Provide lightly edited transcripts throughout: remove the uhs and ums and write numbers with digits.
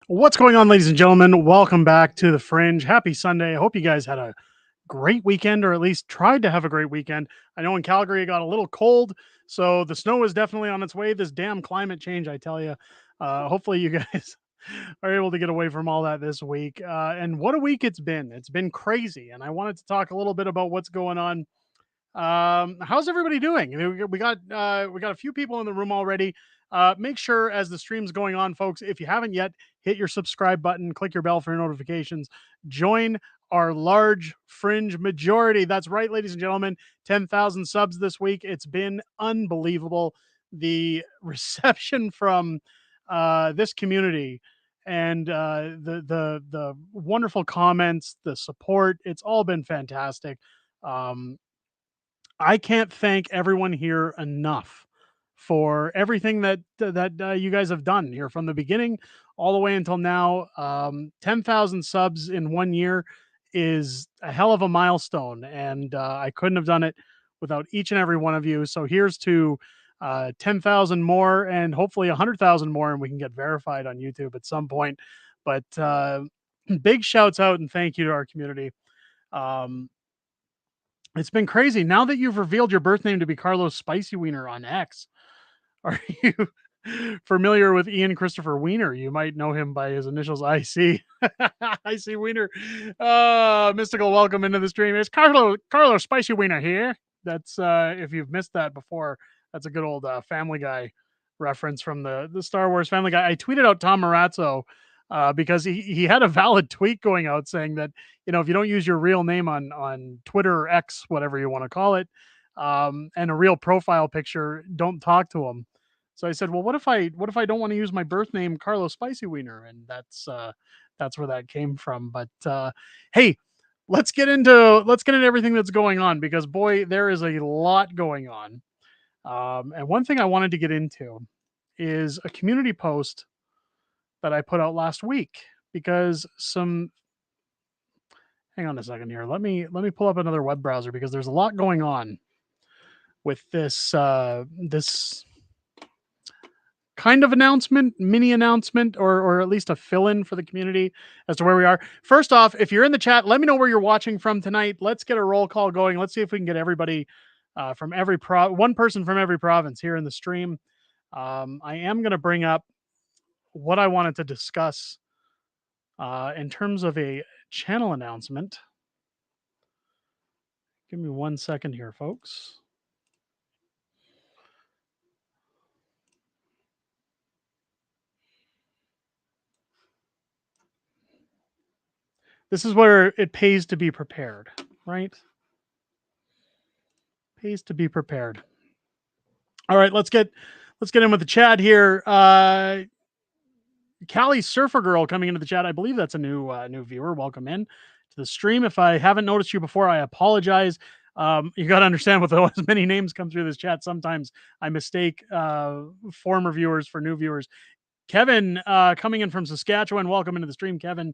What's going on, ladies and gentlemen? Welcome back to the Fringe. Happy Sunday. I hope you guys had a great weekend, or at least tried to have a great weekend. I know in Calgary it got a little cold, so the snow is definitely on its way. This damn climate change, I tell you. Hopefully, you guys are able to get away from all that this week. And what a week it's been! It's been crazy, and I wanted to talk a little bit about what's going on. How's everybody doing? I mean, we got a few people in the room already. Make sure as the stream's going on, folks, if you haven't yet, hit your subscribe button, click your bell for notifications, join our large fringe majority. That's right, ladies and gentlemen, 10,000 subs this week. It's been unbelievable. The reception from this community and the wonderful comments, the support, it's all been fantastic. Um, I can't thank everyone here enough for everything that you guys have done here from the beginning all the way until now. 10,000 subs in 1 year is a hell of a milestone, and I couldn't have done it without each and every one of you. So here's to 10,000 more, and hopefully 100,000 more, and we can get verified on YouTube at some point. But big shouts out and thank you to our community. Um, it's been crazy. Now that you've revealed your birth name to be Carlos Spicy Wiener on X, are you familiar with Ian Christopher Wiener? You might know him by his initials IC. IC Wiener. Mystical, welcome into the stream. It's Carlos Spicy Wiener here. That's if you've missed that before, that's a good old Family Guy reference from the Star Wars Family Guy. I tweeted out Tom Marazzo because he had a valid tweet going out saying that, if you don't use your real name on Twitter or X, whatever you want to call it, and a real profile picture, don't talk to him. So I said, well, what if I don't want to use my birth name, Carlos Spicy Wiener? And that's where that came from. But hey, let's get into everything that's going on, because boy, there is a lot going on. And one thing I wanted to get into is a community post that I put out last week, because some hang on a second here. Let me pull up another web browser, because there's a lot going on with this kind of announcement, mini announcement, or at least a fill in for the community as to where we are. First off, if you're in the chat, let me know where you're watching from tonight. Let's get a roll call going. Let's see if we can get everybody from one person from every province here in the stream. I am going to bring up what I wanted to discuss in terms of a channel announcement. Give me 1 second here, folks. This is where it pays to be prepared, right? Pays to be prepared. All right, let's get in with the chat here. Callie Surfer Girl coming into the chat. I believe that's a new viewer. Welcome in to the stream. If I haven't noticed you before, I apologize. You got to understand, with as many names come through this chat, sometimes I mistake former viewers for new viewers. Kevin coming in from Saskatchewan. Welcome into the stream, Kevin.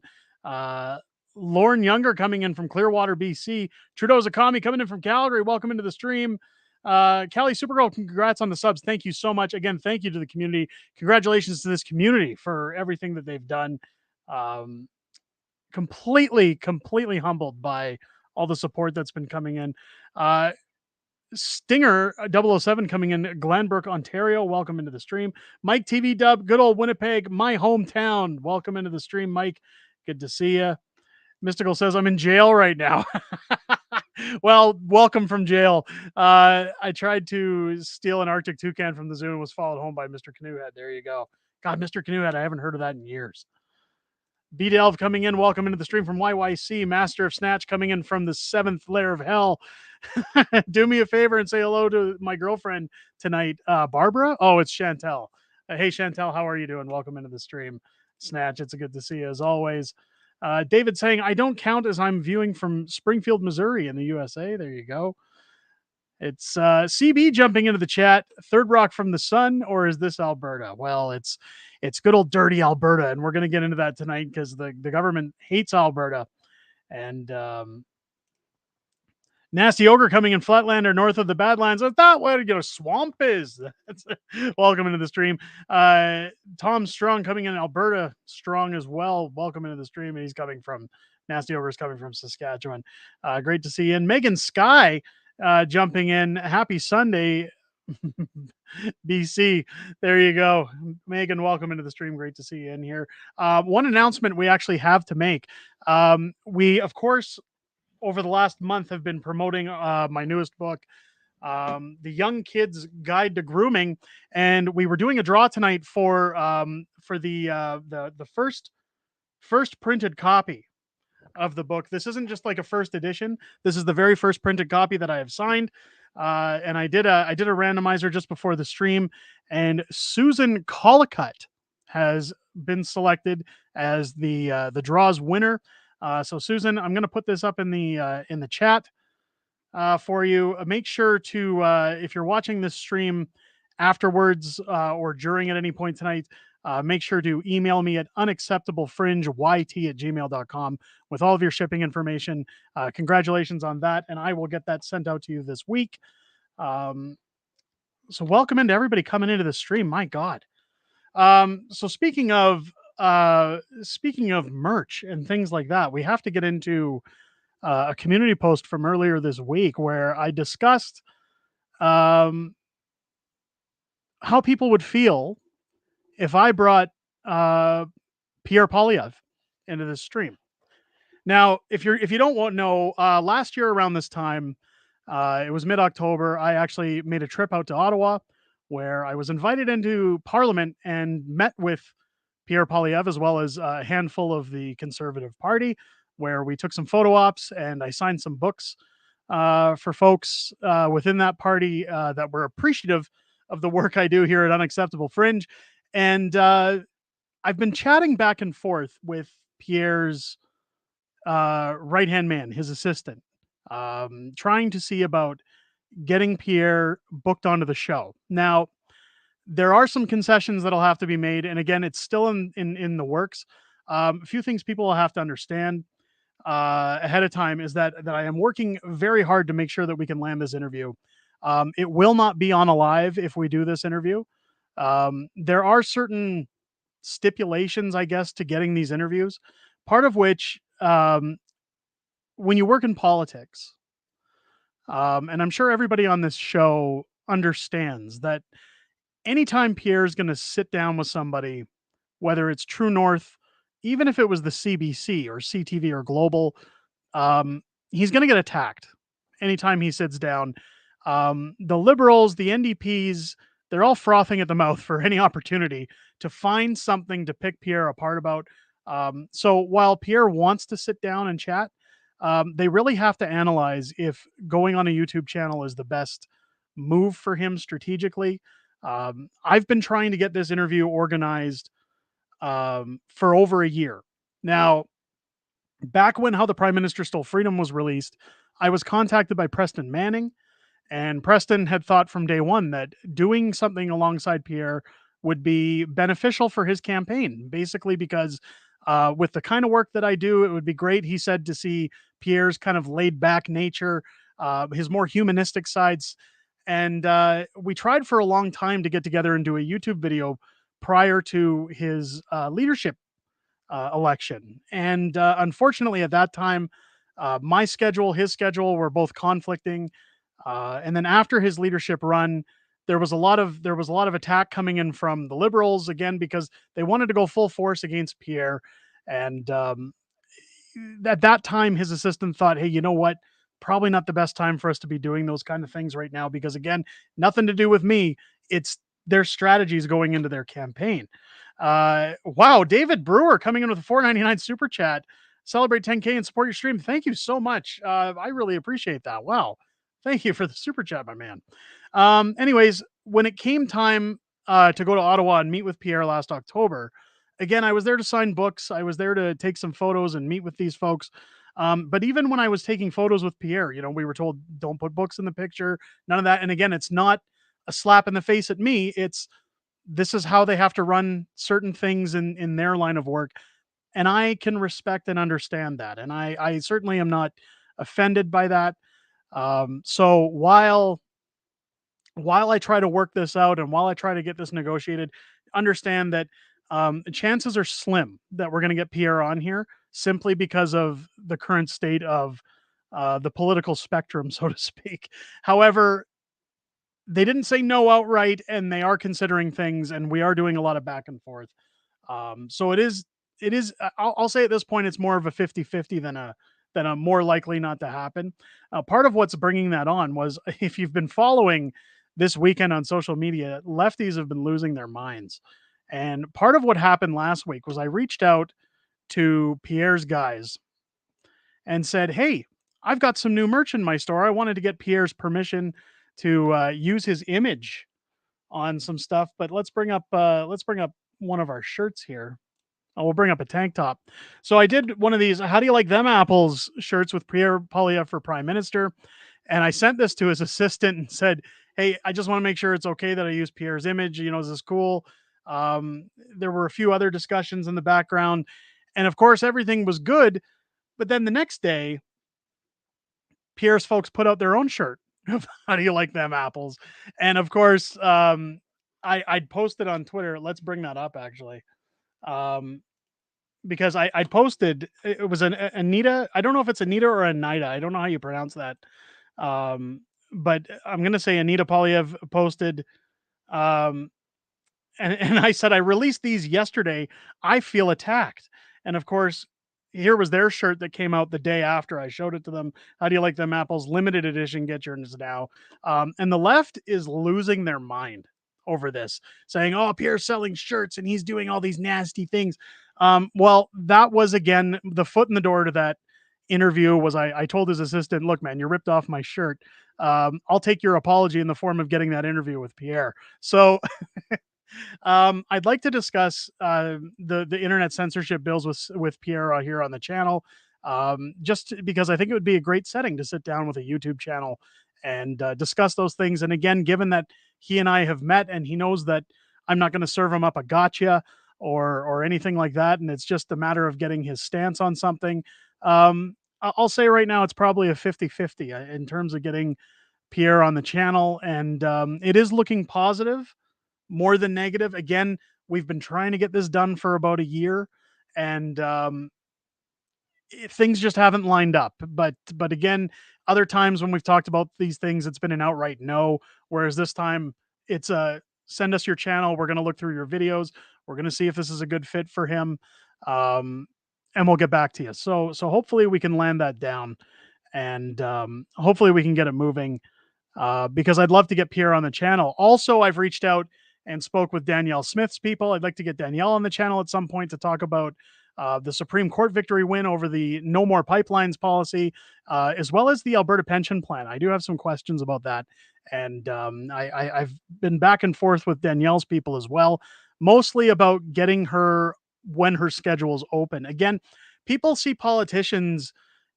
Lauren Younger coming in from Clearwater, BC. Trudeau Zakami coming in from Calgary. Welcome into the stream. Callie Supergirl, congrats on the subs. Thank you so much. Again, thank you to the community. Congratulations to this community for everything that they've done. Completely humbled by all the support that's been coming in. Stinger 007 coming in Glenbrook, Ontario. Welcome into the stream. Mike TV Dub, good old Winnipeg, my hometown. Welcome into the stream, Mike. Good to see you. Mystical says I'm in jail right now. Well, welcome from jail. I tried to steal an Arctic toucan from the zoo and was followed home by Mr. Canoehead. There you go. God, Mr. Canoehead, I haven't heard of that in years. B Delve coming in. Welcome into the stream from YYC. Master of Snatch coming in from the seventh layer of hell. Do me a favor and say hello to my girlfriend tonight, Barbara. Oh, it's Chantel. Hey, Chantel, how are you doing? Welcome into the stream. Snatch, it's a good to see you as always. David saying, I don't count, as I'm viewing from Springfield, Missouri in the USA. There you go. It's CB jumping into the chat. Third Rock from the Sun, or is this Alberta? Well, it's good old dirty Alberta, and we're going to get into that tonight, because the government hates Alberta. And Nasty Ogre coming in Flatlander north of the Badlands. Is that where your swamp is? Welcome into the stream. Tom Strong coming in Alberta Strong as well. Welcome into the stream. And he's coming from Nasty Ogre is coming from Saskatchewan. Great to see you. And Megan Sky jumping in. Happy Sunday, BC. There you go. Megan, welcome into the stream. Great to see you in here. One announcement we actually have to make. We, of course, over the last month have been promoting my newest book, The Young Kid's Guide to Grooming, and we were doing a draw tonight for the first printed copy of the book. This isn't just like a first edition. This is the very first printed copy that I have signed. And I did a randomizer just before the stream, and Susan Collicutt has been selected as the draw's winner. So Susan, I'm going to put this up in the chat for you. Make sure to if you're watching this stream afterwards or during at any point tonight, make sure to email me at unacceptablefringeyt@gmail.com with all of your shipping information. Congratulations on that, and I will get that sent out to you this week. So welcome into everybody coming into the stream. My God. So speaking of merch and things like that, we have to get into a community post from earlier this week where I discussed how people would feel if I brought Pierre Poilievre into this stream. Now, if you don't know, last year around this time, it was mid-October, I actually made a trip out to Ottawa where I was invited into Parliament and met with Pierre Poilievre as well as a handful of the Conservative Party, where we took some photo ops and I signed some books for folks within that party that were appreciative of the work I do here at Unacceptable Fringe. And I've been chatting back and forth with Pierre's right-hand man, his assistant, trying to see about getting Pierre booked onto the show. Now, there are some concessions that'll have to be made, and again, it's still in the works. A few things people will have to understand ahead of time is that I am working very hard to make sure that we can land this interview. It will not be on a live if we do this interview. There are certain stipulations, I guess, to getting these interviews. Part of which, when you work in politics, and I'm sure everybody on this show understands that anytime Pierre's going to sit down with somebody, whether it's True North, even if it was the CBC or CTV or Global, he's going to get attacked anytime he sits down. The Liberals, the NDPs, they're all frothing at the mouth for any opportunity to find something to pick Pierre apart about. So while Pierre wants to sit down and chat, they really have to analyze if going on a YouTube channel is the best move for him strategically. I've been trying to get this interview organized for over a year. Now, back when How the Prime Minister Stole Freedom was released, I was contacted by Preston Manning, and Preston had thought from day one that doing something alongside Pierre would be beneficial for his campaign, basically because with the kind of work that I do, it would be great, he said, to see Pierre's kind of laid back nature, his more humanistic sides. And we tried for a long time to get together and do a YouTube video prior to his leadership election. And unfortunately, at that time, my schedule, his schedule were both conflicting. And then after his leadership run, there was a lot of attack coming in from the Liberals again because they wanted to go full force against Pierre. And at that time, his assistant thought, "Hey, you know what? Probably not the best time for us to be doing those kind of things right now because again, nothing to do with me. It's their strategies going into their campaign." Wow, David Brewer coming in with a $4.99 super chat. Celebrate 10K and support your stream. Thank you so much. I really appreciate that. Wow. Thank you for the super chat, my man. Anyways, when it came time to go to Ottawa and meet with Pierre last October, again, I was there to sign books. I was there to take some photos and meet with these folks. But even when I was taking photos with Pierre, we were told don't put books in the picture, none of that. And again, it's not a slap in the face at me. This is how they have to run certain things in their line of work. And I can respect and understand that. And I certainly am not offended by that. So while I try to work this out and while I try to get this negotiated, understand that chances are slim that we're going to get Pierre on here simply because of the current state of the political spectrum, so to speak. However, they didn't say no outright, and they are considering things, and we are doing a lot of back and forth. So it is. I'll say at this point, it's more of a 50-50 than a more likely not to happen. Part of what's bringing that on was if you've been following this weekend on social media, lefties have been losing their minds. And part of what happened last week was I reached out to Pierre's guys and said, "Hey, I've got some new merch in my store. I wanted to get Pierre's permission to use his image on some stuff, but let's bring up one of our shirts here. Oh, we'll bring up a tank top. So I did one of these. How do you like them apples shirts with Pierre Poilievre for Prime Minister? And I sent this to his assistant and said, "Hey, I just want to make sure it's okay that I use Pierre's image. You know, is this cool?" There were a few other discussions in the background, and of course, everything was good. But then the next day, Pierre's folks put out their own shirt. How do you like them apples? And of course, I'd posted on Twitter. Let's bring that up actually. Um, because I posted it was an Anita. I don't know if it's Anita or Anita. I don't know how you pronounce that. Um, but I'm gonna say Anita Polyev posted um, and I said, I released these yesterday. I feel attacked. And of course, here was their shirt that came out the day after I showed it to them. How do you like them apples? Limited edition. Get yours now. And the left is losing their mind over this, saying, "Oh, Pierre's selling shirts and he's doing all these nasty things." Well, that was again the foot in the door to that interview. Was I told his assistant, "Look, man, you ripped off my shirt. I'll take your apology in the form of getting that interview with Pierre." So I'd like to discuss the internet censorship bills with Pierre here on the channel, just because I think it would be a great setting to sit down with a YouTube channel and discuss those things. And again, given that he and I have met, and he knows that I'm not going to serve him up a gotcha or anything like that, and it's just a matter of getting his stance on something. I'll say right now it's probably a 50-50 in terms of getting Pierre on the channel, and it is looking positive more than negative. Again, we've been trying to get this done for about a year, and things just haven't lined up. But again, other times when we've talked about these things, it's been an outright no. Whereas this time, it's a send us your channel. We're going to look through your videos. We're going to see if this is a good fit for him, um, and we'll get back to you. So hopefully we can land that down, and hopefully we can get it moving because I'd love to get Pierre on the channel. Also, I've reached out and spoke with Danielle Smith's people. I'd like to get Danielle on the channel at some point to talk about the Supreme Court victory win over the no more pipelines policy, as well as the Alberta pension plan. I do have some questions about that. And I've been back and forth with Danielle's people as well, mostly about getting her when her schedule's open. Again, people see politicians,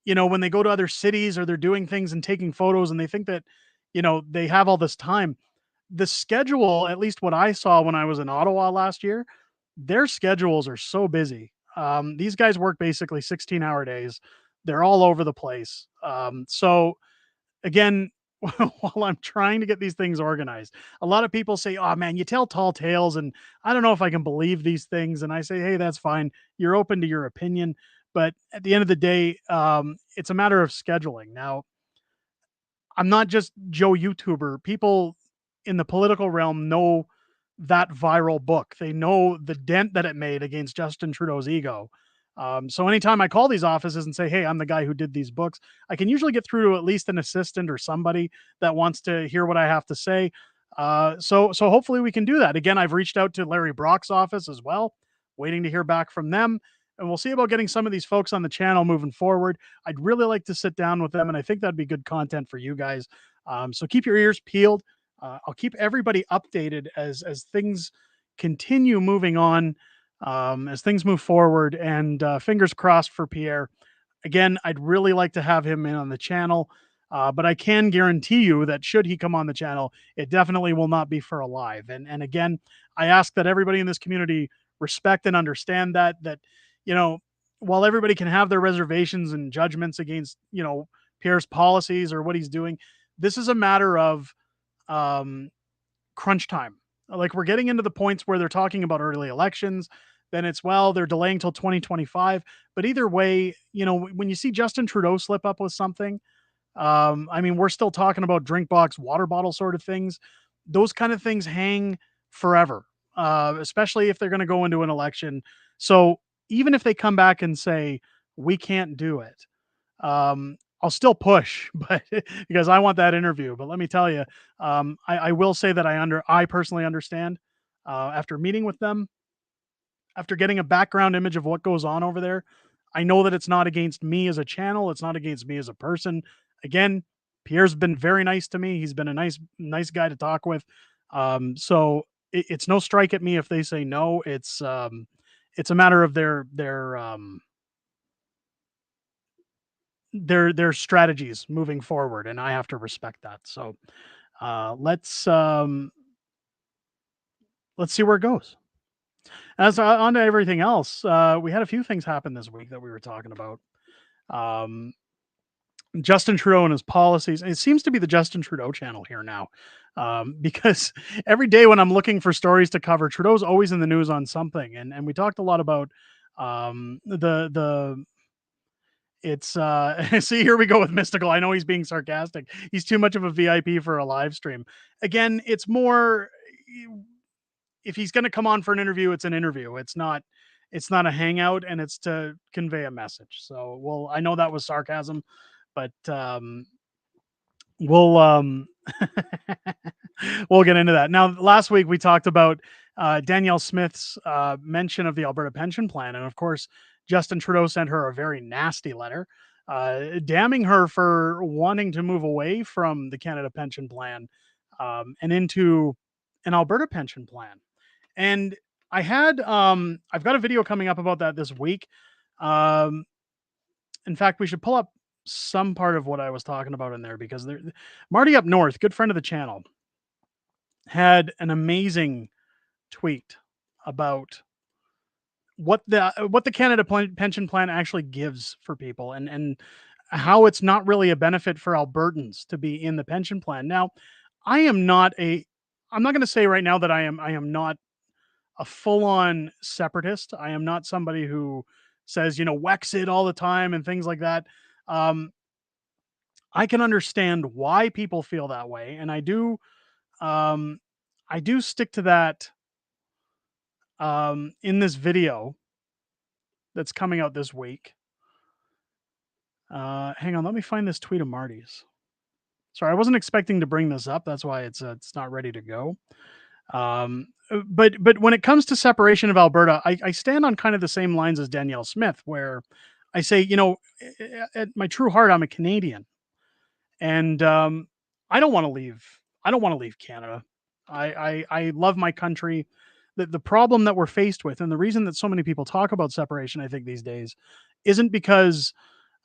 you know, when they go to other cities or they're doing things and taking photos and they think that, you know, they have all this time. The schedule, at least what I saw when I was in Ottawa last year, their schedules are so busy. These guys work basically 16-hour days. They're all over the place. So again, while I'm trying to get these things organized, a lot of people say, "Oh man, you tell tall tales," and I don't know if I can believe these things. And I say, "Hey, that's fine. You're open to your opinion." But at the end of the day, it's a matter of scheduling. Now, I'm not just Joe YouTuber. People in the political realm know that viral book. They know the dent that it made against Justin Trudeau's ego. So anytime I call these offices and say, "Hey, I'm the guy who did these books," I can usually get through to at least an assistant or somebody that wants to hear what I have to say. So hopefully we can do that. Again, I've reached out to Larry Brock's office as well, waiting to hear back from them. And we'll see about getting some of these folks on the channel moving forward. I'd really like to sit down with them, and I think that'd be good content for you guys. So keep your ears peeled. I'll keep everybody updated as things continue moving on, as things move forward, and fingers crossed for Pierre. Again, I'd really like to have him in on the channel, but I can guarantee you that should he come on the channel, it definitely will not be for a live. And again, I ask that everybody in this community respect and understand that you know, while everybody can have their reservations and judgments against, you know, Pierre's policies or what he's doing. This is a matter of um, crunch time. Like we're getting into the points where they're talking about early elections. Then it's, well, they're delaying till 2025. But either way, when you see Justin Trudeau slip up with something, I mean, we're still talking about drink box, water bottle sort of things. Those kind of things hang forever, especially if they're going to go into an election. So even if they come back and say, we can't do it, I'll still push, but because I want that interview. But let me tell you, I will say that I personally understand after meeting with them, after getting a background image of what goes on over there. I know that it's not against me as a channel. It's not against me as a person. Again, Pierre's been very nice to me. He's been a nice guy to talk with. So it's no strike at me if they say no. It's a matter of their strategies moving forward, and I have to respect that. So uh, let's um, let's see where it goes. As on to everything else, we had a few things happen this week that we were talking about. Um, Justin Trudeau and his policies. It seems to be the Justin Trudeau channel here now, because every day when I'm looking for stories to cover, Trudeau's always in the news on something. And we talked a lot about the it's see, here we go with mystical. I know he's being sarcastic. He's too much of a VIP for a live stream. Again, it's more, if he's going to come on for an interview, it's an interview. It's not a hangout, and it's to convey a message. So, well, I know that was sarcasm, but we'll we'll get into that. Now, last week we talked about Danielle Smith's mention of the Alberta pension plan, and of course, Justin Trudeau sent her a very nasty letter, damning her for wanting to move away from the Canada pension plan and into an Alberta pension plan. And I've got a video coming up about that this week. Um, in fact, we should pull up some part of what I was talking about in there, because Marty Up North, good friend of the channel, had an amazing tweet about what the Canada pension plan actually gives for people, and how it's not really a benefit for Albertans to be in the pension plan. Now, I am not a I'm not going to say right now that I am not a full-on separatist. I am not somebody who says, Wexit all the time and things like that. Um, I can understand why people feel that way, and um, I do stick to that in this video that's coming out this week. Hang on, let me find this tweet of Marty's. Sorry, I wasn't expecting to bring this up. That's why it's not ready to go. But when it comes to separation of Alberta, I stand on kind of the same lines as Danielle Smith, where I say, at my true heart, I'm a Canadian, and I don't want to leave. I don't want to leave Canada. I love my country. The problem that we're faced with, and the reason that so many people talk about separation, I think these days, isn't because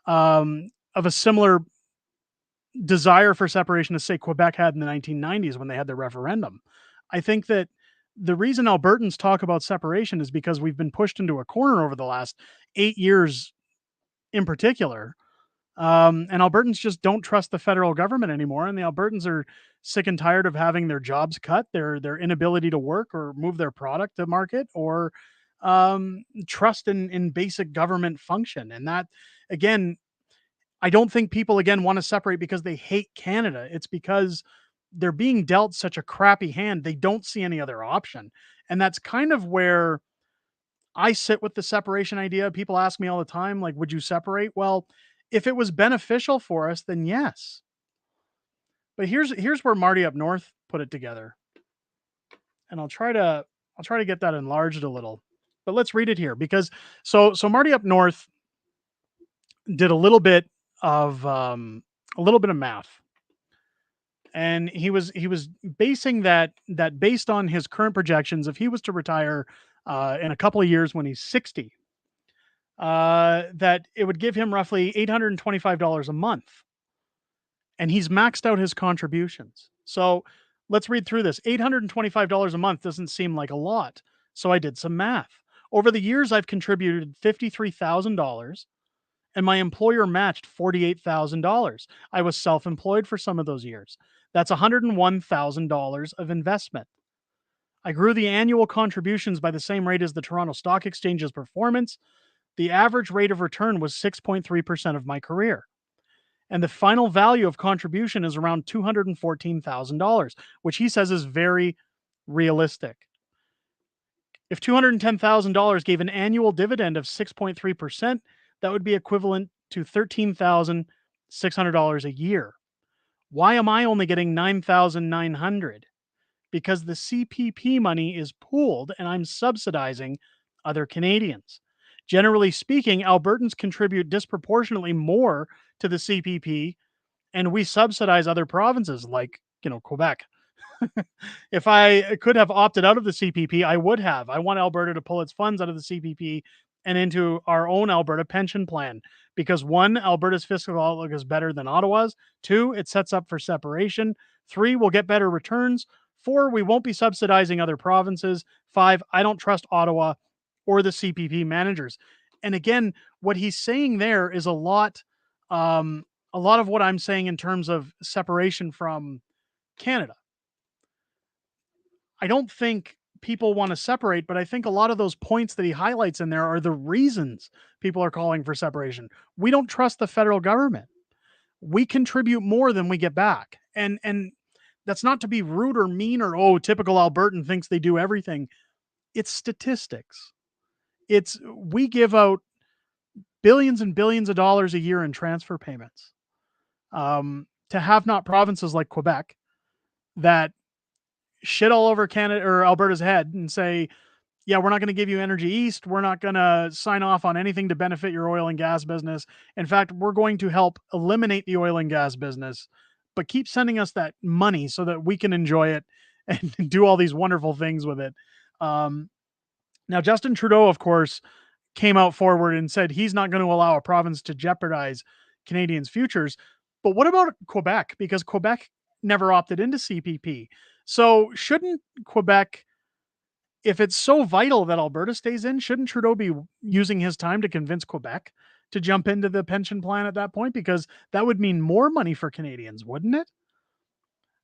of a similar desire for separation as, say, Quebec had in the 1990s when they had their referendum. I think that the reason Albertans talk about separation is because we've been pushed into a corner over the last 8 years in particular. And Albertans just don't trust the federal government anymore. And the Albertans are sick and tired of having their jobs cut, their inability to work or move their product to market, or trust in basic government function. And that, again, I don't think people again want to separate because they hate Canada. It's because they're being dealt such a crappy hand. They don't see any other option. And that's kind of where I sit with the separation idea. People ask me all the time, like, would you separate? Well, if it was beneficial for us, then yes. But here's where Marty Up North put it together. And I'll try to get that enlarged a little. But let's read it here, because so Marty Up North did a little bit of math, and he was basing that based on his current projections. If he was to retire in a couple of years when he's 60, that it would give him roughly $825 a month, and he's maxed out his contributions. So let's read through this. $825 a month doesn't seem like a lot, so I did some math. Over the years, I've contributed $53,000, and my employer matched $48,000. I was self-employed for some of those years. That's $101,000 of investment. I grew the annual contributions by the same rate as the Toronto Stock Exchange's performance. The average rate of return was 6.3% of my career. And the final value of contribution is around $214,000, which he says is very realistic. If $210,000 gave an annual dividend of 6.3%, that would be equivalent to $13,600 a year. Why am I only getting $9,900? Because the CPP money is pooled and I'm subsidizing other Canadians. Generally speaking, Albertans contribute disproportionately more to the CPP, and we subsidize other provinces like, Quebec. If I could have opted out of the CPP, I would have. I want Alberta to pull its funds out of the CPP and into our own Alberta pension plan because one, Alberta's fiscal outlook is better than Ottawa's. Two, it sets up for separation. Three, we'll get better returns. Four, we won't be subsidizing other provinces. Five, I don't trust Ottawa or the CPP managers. And again, what he's saying there is a lot of what I'm saying in terms of separation from Canada. I don't think people want to separate, but I think a lot of those points that he highlights in there are the reasons people are calling for separation. We don't trust the federal government. We contribute more than we get back. And that's not to be rude or mean or typical Albertan thinks they do everything. It's statistics. It's we give out billions and billions of dollars a year in transfer payments. To have not provinces like Quebec that shit all over Canada or Alberta's head and say, yeah, we're not going to give you Energy East. We're not going to sign off on anything to benefit your oil and gas business. In fact, we're going to help eliminate the oil and gas business, but keep sending us that money so that we can enjoy it and do all these wonderful things with it. Now, Justin Trudeau, of course, came out forward and said he's not going to allow a province to jeopardize Canadians' futures. But what about Quebec? Because Quebec never opted into CPP. So shouldn't Quebec, if it's so vital that Alberta stays in, shouldn't Trudeau be using his time to convince Quebec to jump into the pension plan at that point? Because that would mean more money for Canadians, wouldn't it?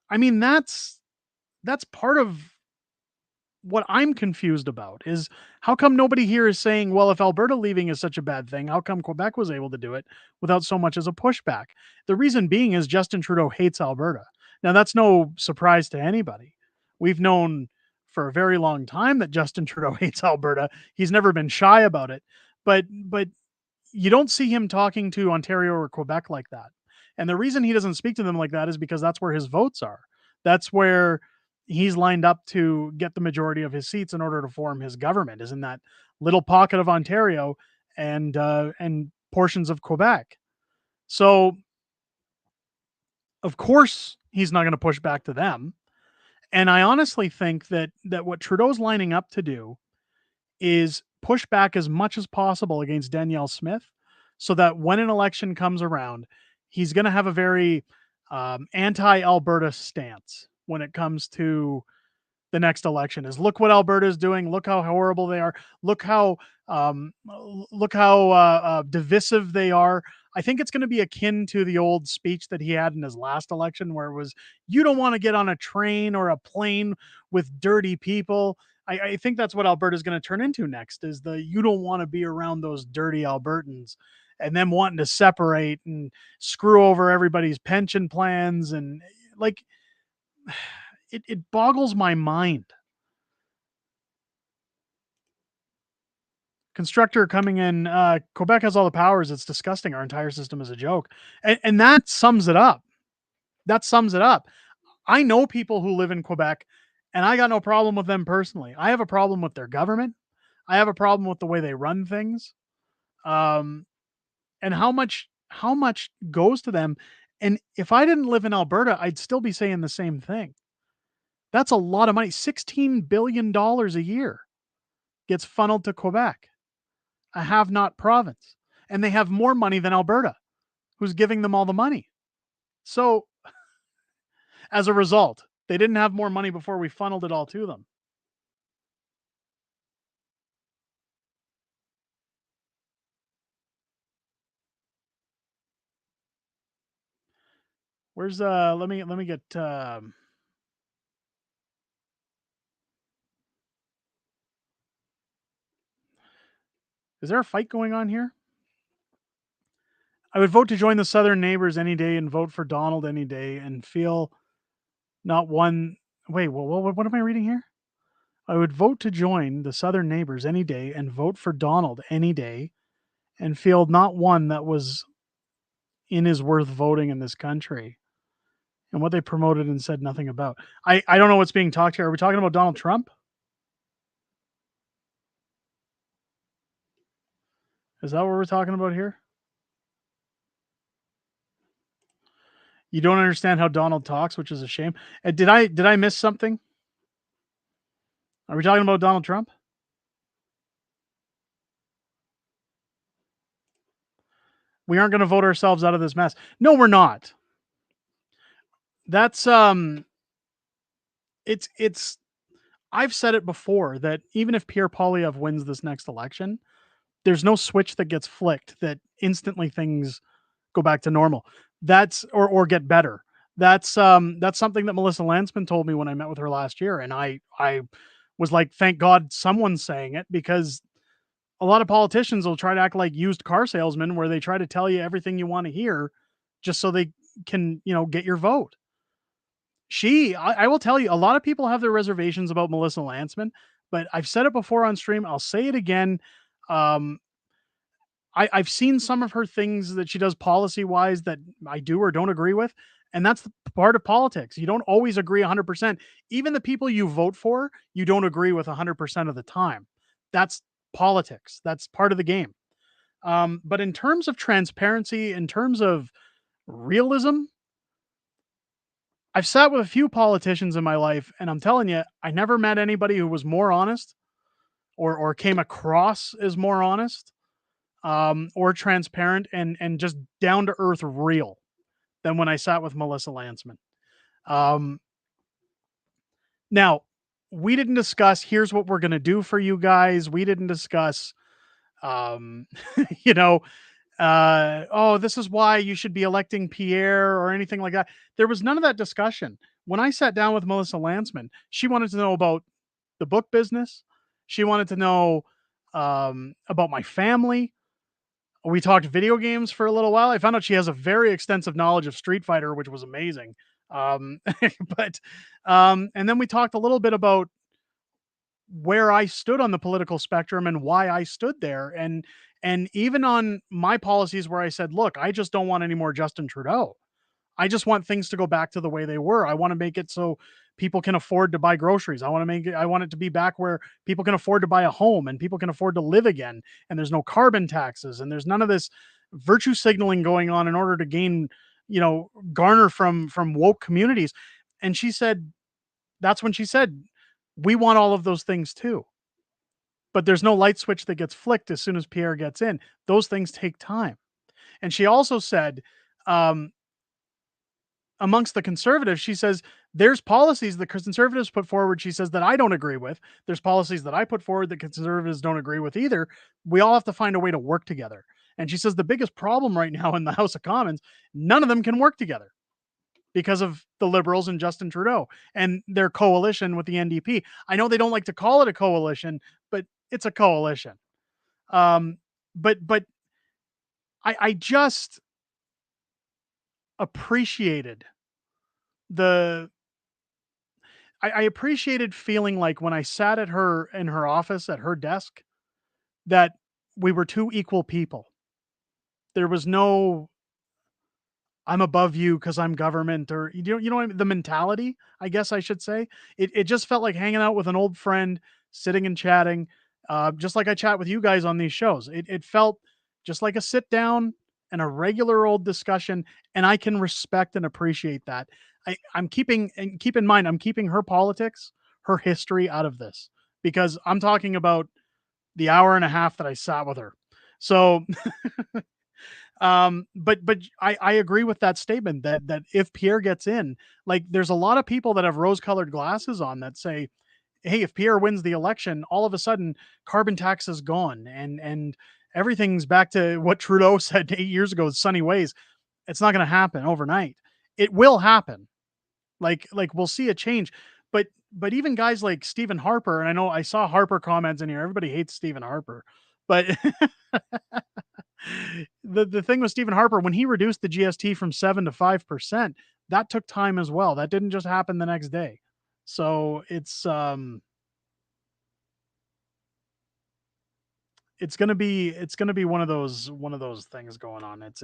I mean, that's part of what I'm confused about is how come nobody here is saying, well, if Alberta leaving is such a bad thing, how come Quebec was able to do it without so much as a pushback? The reason being is Justin Trudeau hates Alberta. Now, that's no surprise to anybody. We've known for a very long time that Justin Trudeau hates Alberta. He's never been shy about it. But you don't see him talking to Ontario or Quebec like that. And the reason he doesn't speak to them like that is because that's where his votes are. That's where he's lined up to get the majority of his seats in order to form his government, is in that little pocket of Ontario and portions of Quebec. So of course he's not going to push back to them. And I honestly think that what Trudeau's lining up to do is push back as much as possible against Danielle Smith so that when an election comes around, he's going to have a very anti-Alberta stance when it comes to the next election. Is look what Alberta is doing. Look how horrible they are. Look how divisive they are. I think it's going to be akin to the old speech that he had in his last election, where it was, "You don't want to get on a train or a plane with dirty people." I think that's what Alberta is going to turn into next. Is the you don't want to be around those dirty Albertans, and them wanting to separate and screw over everybody's pension plans and like it boggles my mind. Constructor coming in, Quebec has all the powers. It's disgusting. Our entire system is a joke. And that sums it up. That sums it up. I know people who live in Quebec, and I got no problem with them personally. I have a problem with their government. I have a problem with the way they run things, and how much goes to them. And if I didn't live in Alberta, I'd still be saying the same thing. That's a lot of money. $16 billion a year gets funneled to Quebec, a have not province. And they have more money than Alberta, who's giving them all the money. So as a result, they didn't have more money before we funneled it all to them. Where's let me get is there a fight going on here? I would vote to join the Southern neighbors any day and vote for Donald any day and feel not one. Wait, what am I reading here? I would vote to join the Southern neighbors any day and vote for Donald any day and feel not one that was in is worth voting in this country. And what they promoted and said nothing about. I don't know what's being talked here. Are we talking about Donald Trump? Is that what we're talking about here? You don't understand how Donald talks, which is a shame. Did I miss something? Are we talking about Donald Trump? We aren't going to vote ourselves out of this mess. No, we're not. That's it's I've said it before that even if Pierre Poilievre wins this next election, there's no switch that gets flicked that instantly things go back to normal. That's or get better. That's something that Melissa Landsman told me when I met with her last year, and I was like, thank God someone's saying it, because a lot of politicians will try to act like used car salesmen, where they try to tell you everything you want to hear just so they can, get your vote. I will tell you, a lot of people have their reservations about Melissa Landsman, but I've said it before on stream. I'll say it again. Um, I've seen some of her things that she does policy wise that I do or don't agree with. And that's the part of politics. You don't always agree 100%. Even the people you vote for, you don't agree with 100% of the time. That's politics. That's part of the game. But in terms of transparency, in terms of realism, I've sat with a few politicians in my life, and I'm telling you, I never met anybody who was more honest or came across as more honest or transparent and just down to earth real than when I sat with Melissa Landsman. Um, Now, we didn't discuss here's what we're going to do for you guys. We didn't discuss, um, you know, oh, this is why you should be electing Pierre or anything like that. There was none of that discussion. When I sat down with Melissa Landsman, she wanted to know about the book business. She wanted to know about my family. We talked video games for a little while. I found out she has a very extensive knowledge of Street Fighter, which was amazing. Um, but and then we talked a little bit about where I stood on the political spectrum and why I stood there, and even on my policies where I said, "Look, I just don't want any more Justin Trudeau. I just want things to go back to the way they were. I want to make it so people can afford to buy groceries. I want it to be back where people can afford to buy a home and people can afford to live again. And there's no carbon taxes and there's none of this virtue signaling going on in order to gain, garner from woke communities." And she said, that's when she said, we want all of those things too. But there's no light switch that gets flicked as soon as Pierre gets in. Those things take time. And she also said, um, amongst the conservatives, she says there's policies the conservatives put forward. She says that I don't agree with. There's policies that I put forward that conservatives don't agree with either. We all have to find a way to work together. And she says the biggest problem right now in the House of Commons, none of them can work together because of the Liberals and Justin Trudeau and their coalition with the NDP. I know they don't like to call it a coalition, but it's a coalition. But I just appreciated the I appreciated feeling like when I sat at her in her office at her desk that we were two equal people. There was no I'm above you because I'm government, or you know what I mean? The mentality, I guess I should say. It just felt like hanging out with an old friend, sitting and chatting, just like I chat with you guys on these shows. It felt just like a sit down and a regular old discussion, and I can respect and appreciate that. I'm keeping and keep in mind I'm keeping her politics, her history out of this because I'm talking about the hour and a half that I sat with her. So but I agree with that statement that if Pierre gets in, like there's a lot of people that have rose-colored glasses on that say, hey, if Pierre wins the election, all of a sudden carbon tax is gone and everything's back to what Trudeau said 8 years ago, sunny ways. It's not going to happen overnight. It will happen. Like we'll see a change. But even guys like Stephen Harper, and I know I saw Harper comments in here. Everybody hates Stephen Harper, but the thing with Stephen Harper, when he reduced the GST from 7 to 5%, that took time as well. That didn't just happen the next day. So it's gonna be one of those things going on. It's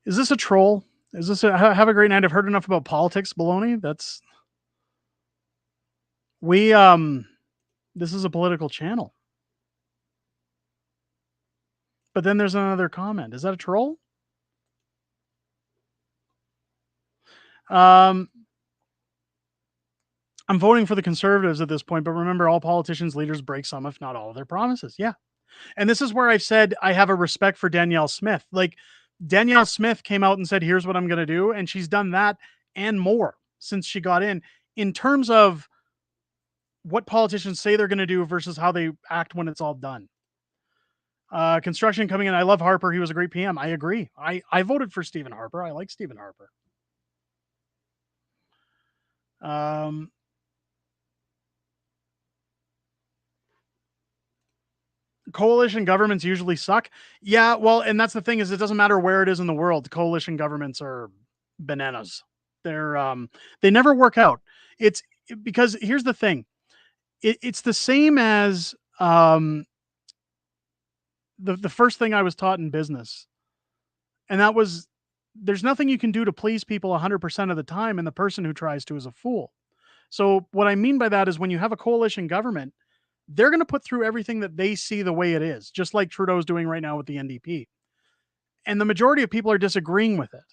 is this a troll? Is this a have a great night? I've heard enough about politics, baloney. That's we this is a political channel. But then there's another comment. Is that a troll? Um I'm voting for the conservatives at this point, but remember all politicians leaders break some if not all of their promises. Yeah. And this is where I've said I have a respect for Danielle Smith. Like Danielle Smith came out and said here's what I'm going to do, and she's done that and more since she got in terms of what politicians say they're going to do versus how they act when it's all done. Construction coming in. I love Harper. He was a great PM. I agree. I voted for Stephen Harper. I like Stephen Harper. Um, Coalition governments usually suck. Yeah, well, and that's the thing is it doesn't matter where it is in the world. Coalition governments are bananas. They never work out. It's because here's the thing. It's the same as the first thing I was taught in business, and that was there's nothing you can do to please people 100% of the time, and the person who tries to is a fool. So what I mean by that is when you have a coalition government, they're going to put through everything that they see the way it is, just like Trudeau's doing right now with the NDP. And the majority of people are disagreeing with it.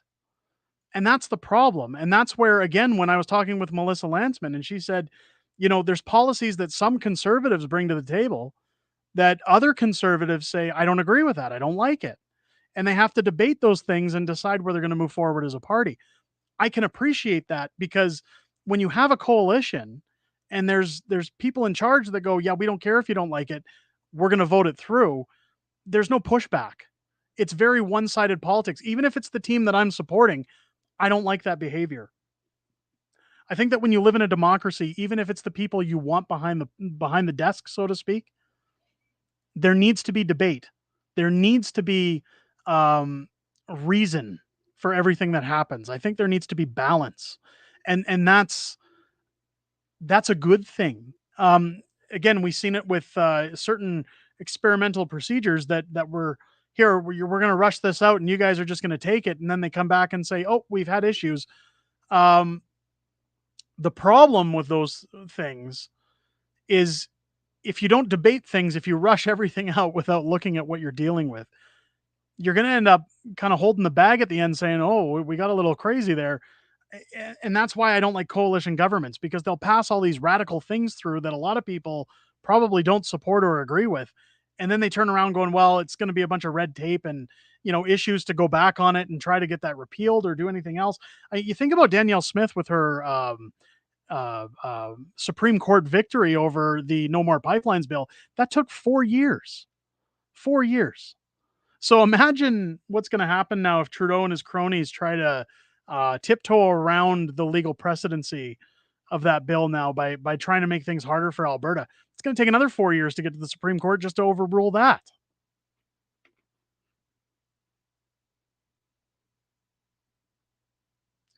And that's the problem. And that's where, again, when I was talking with Melissa Lantsman, and she said, there's policies that some conservatives bring to the table that other conservatives say, I don't agree with that. I don't like it. And they have to debate those things and decide where they're going to move forward as a party. I can appreciate that because when you have a coalition and there's people in charge that go, yeah, we don't care if you don't like it. We're going to vote it through. There's no pushback. It's very one-sided politics. Even if it's the team that I'm supporting, I don't like that behavior. I think that when you live in a democracy, even if it's the people you want behind the desk, so to speak, there needs to be debate. There needs to be reason for everything that happens. I think there needs to be balance, and that's a good thing. Again, we've seen it with certain experimental procedures that were here. We're going to rush this out, and you guys are just going to take it, and then they come back and say, "Oh, we've had issues." Um, the problem with those things is if you don't debate things, if you rush everything out without looking at what you're dealing with, you're going to end up kind of holding the bag at the end saying, oh, we got a little crazy there. And that's why I don't like coalition governments, because they'll pass all these radical things through that a lot of people probably don't support or agree with. And then they turn around going, well, it's going to be a bunch of red tape and, issues to go back on it and try to get that repealed or do anything else. You think about Danielle Smith with her Supreme Court victory over the No More Pipelines bill. That took 4 years. 4 years. So imagine what's going to happen now if Trudeau and his cronies try to tiptoe around the legal precedency of that bill now by trying to make things harder for Alberta. It's going to take another 4 years to get to the Supreme Court just to overrule that.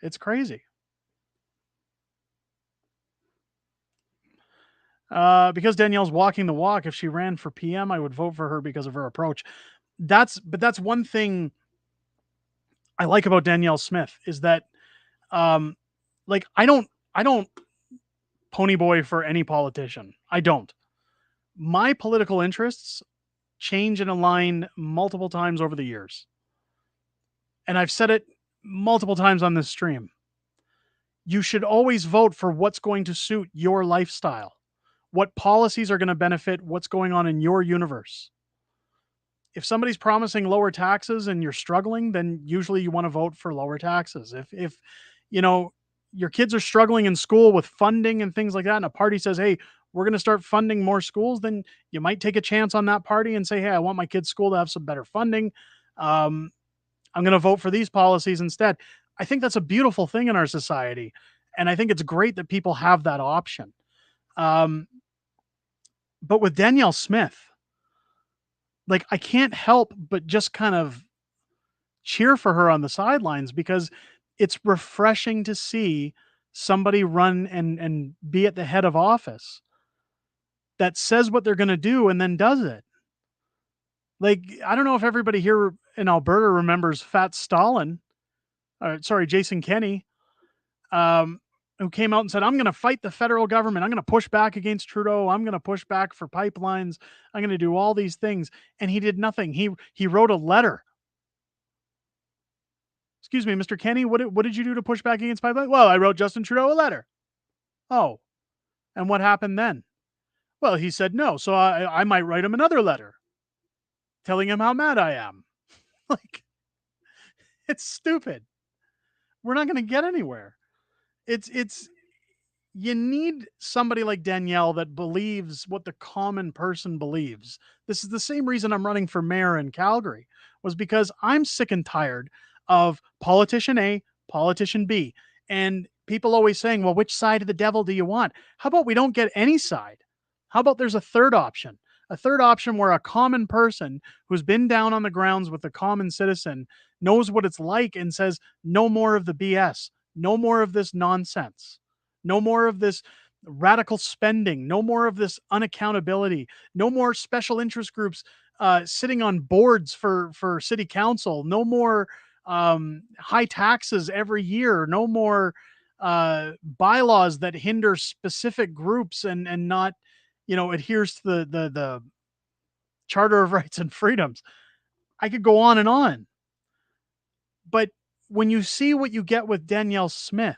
It's crazy. Because Danielle's walking the walk. If she ran for PM, I would vote for her because of her approach. That's one thing I like about Danielle Smith is that, like I don't ponyboy for any politician. I don't. My political interests change and align multiple times over the years, and I've said it multiple times on this stream. You should always vote for what's going to suit your lifestyle, what policies are going to benefit what's going on in your universe. If somebody's promising lower taxes and you're struggling, then usually you want to vote for lower taxes. If you know your kids are struggling in school with funding and things like that, and a party says, "Hey, we're going to start funding more schools, then you might take a chance on that party and say, hey, I want my kid's school to have some better funding. Um, I'm going to vote for these policies instead. I think that's a beautiful thing in our society. And I think it's great that people have that option. Um, but with Danielle Smith, like, I can't help but just kind of cheer for her on the sidelines because it's refreshing to see somebody run and be at the head of office that says what they're going to do and then does it. Like, I don't know if everybody here in Alberta remembers Fat Stalin, sorry, Jason Kenney, um, who came out and said, I'm going to fight the federal government. I'm going to push back against Trudeau. I'm going to push back for pipelines. I'm going to do all these things. And he did nothing. He wrote a letter. Excuse me, Mr. Kenney, what did you do to push back against pipelines? Well, I wrote Justin Trudeau a letter. Oh, and what happened then? Well, he said no. So I might write him another letter telling him how mad I am. Like, it's stupid. We're not going to get anywhere. It's you need somebody like Danielle that believes what the common person believes. This is the same reason I'm running for mayor in Calgary, was because I'm sick and tired of politician A, politician B, and people always saying, well, which side of the devil do you want? How about we don't get any side? How about there's a third option? A third option where a common person who's been down on the grounds with the common citizen knows what it's like and says, no more of the BS, no more of this nonsense. No more of this radical spending. No more of this unaccountability. No more special interest groups sitting on boards for city council. No more high taxes every year. No more bylaws that hinder specific groups and not, adheres to the Charter of Rights and Freedoms. I could go on and on. But when you see what you get with Danielle Smith,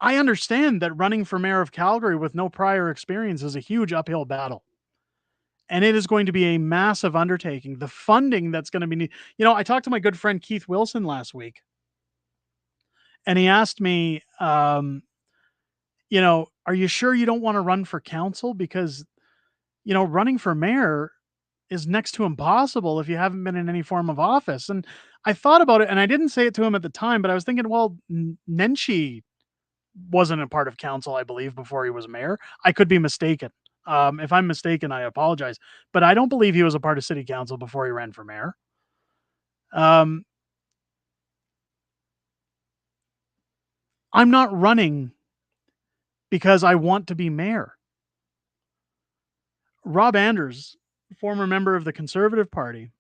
I understand that running for mayor of Calgary with no prior experience is a huge uphill battle. And it is going to be a massive undertaking. The funding that's going to be I talked to my good friend Keith Wilson last week, and he asked me, are you sure you don't want to run for council? Because, running for mayor is next to impossible if you haven't been in any form of office. And I thought about it, and I didn't say it to him at the time, but I was thinking, well, Nenshi wasn't a part of council, I believe, before he was mayor. I could be mistaken. If I'm mistaken, I apologize. But I don't believe he was a part of city council before he ran for mayor. I'm not running because I want to be mayor. Rob Anders, former member of the Conservative Party,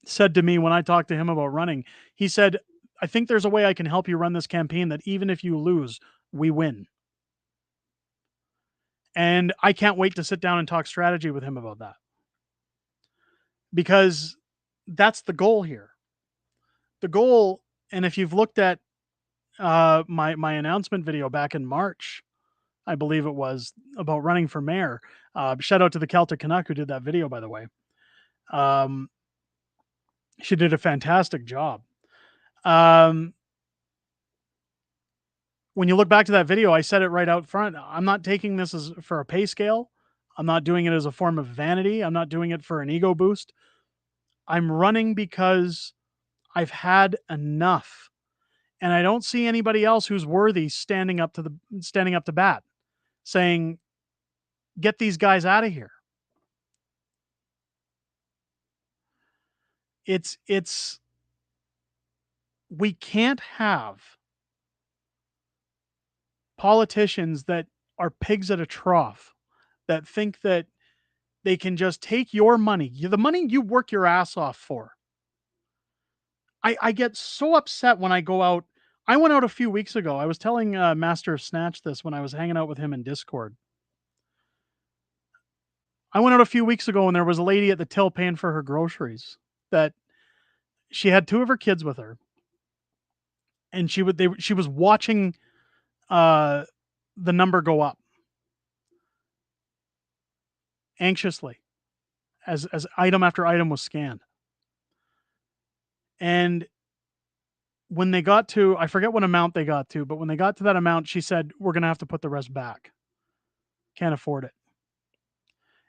said to me when I talked to him about running, he said, I think there's a way I can help you run this campaign that even if you lose, we win. And I can't wait to sit down and talk strategy with him about that. Because that's the goal here. The goal, and if you've looked at my announcement video back in March, I believe it was, about running for mayor. Shout out to the Celtic Canuck who did that video, by the way. She did a fantastic job. When you look back to that video, I said it right out front. I'm not taking this as for a pay scale. I'm not doing it as a form of vanity. I'm not doing it for an ego boost. I'm running because I've had enough. And I don't see anybody else who's worthy standing up to bat, saying, get these guys out of here. It's we can't have politicians that are pigs at a trough, that think that they can just take your money, the money you work your ass off for. I get so upset when I go out. I went out a few weeks ago. I was telling Master of Snatch this when I was hanging out with him in Discord. I went out a few weeks ago and there was a lady at the till paying for her groceries, that she had two of her kids with her, and she was watching the number go up anxiously as item after item was scanned. And when they got to, I forget what amount they got to, but when they got to that amount, she said, we're going to have to put the rest back. can't afford it.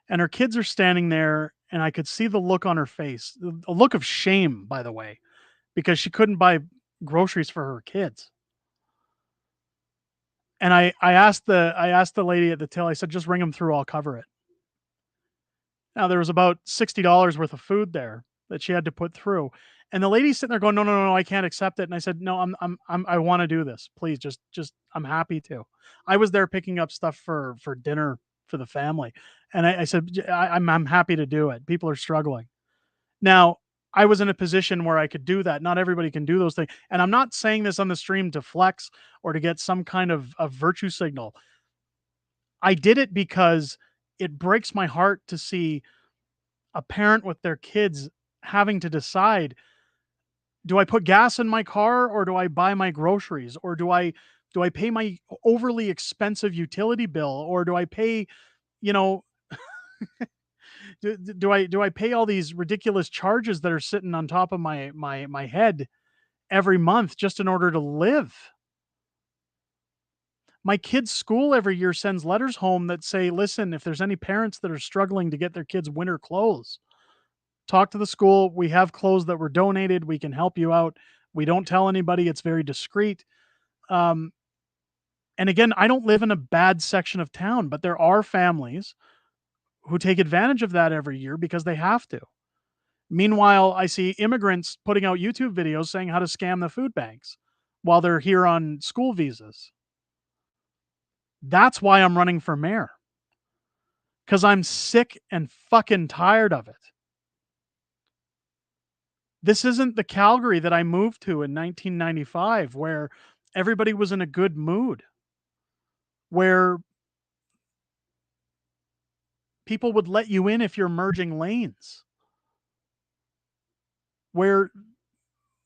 And her kids are standing there, and I could see the look on her face, a look of shame, by the way, because she couldn't buy groceries for her kids. And I asked the lady at the till, I said, "Just ring them through, I'll cover it." Now there was about $60 worth of food there that she had to put through. And the lady's sitting there going, "No, no, no, no, I can't accept it." And I said, "No, I want to do this. Please, just, I'm happy to." I was there picking up stuff for dinner for the family. And I said, I'm happy to do it. People are struggling." Now, I was in a position where I could do that. Not everybody can do those things. And I'm not saying this on the stream to flex or to get some kind of virtue signal. I did it because it breaks my heart to see a parent with their kids having to decide, do I put gas in my car or do I buy my groceries, or do I pay my overly expensive utility bill, or do I pay, you know, do I pay all these ridiculous charges that are sitting on top of my head every month just in order to live? My kids' school every year sends letters home that say, "Listen, if there's any parents that are struggling to get their kids winter clothes, talk to the school. We have clothes that were donated. We can help you out. We don't tell anybody. It's very discreet." Um, and again, I don't live in a bad section of town, but there are families who take advantage of that every year because they have to. Meanwhile, I see immigrants putting out YouTube videos saying how to scam the food banks while they're here on school visas. That's why I'm running for mayor, because I'm sick and fucking tired of it. This isn't the Calgary that I moved to in 1995, where everybody was in a good mood, where people would let you in if you're merging lanes, where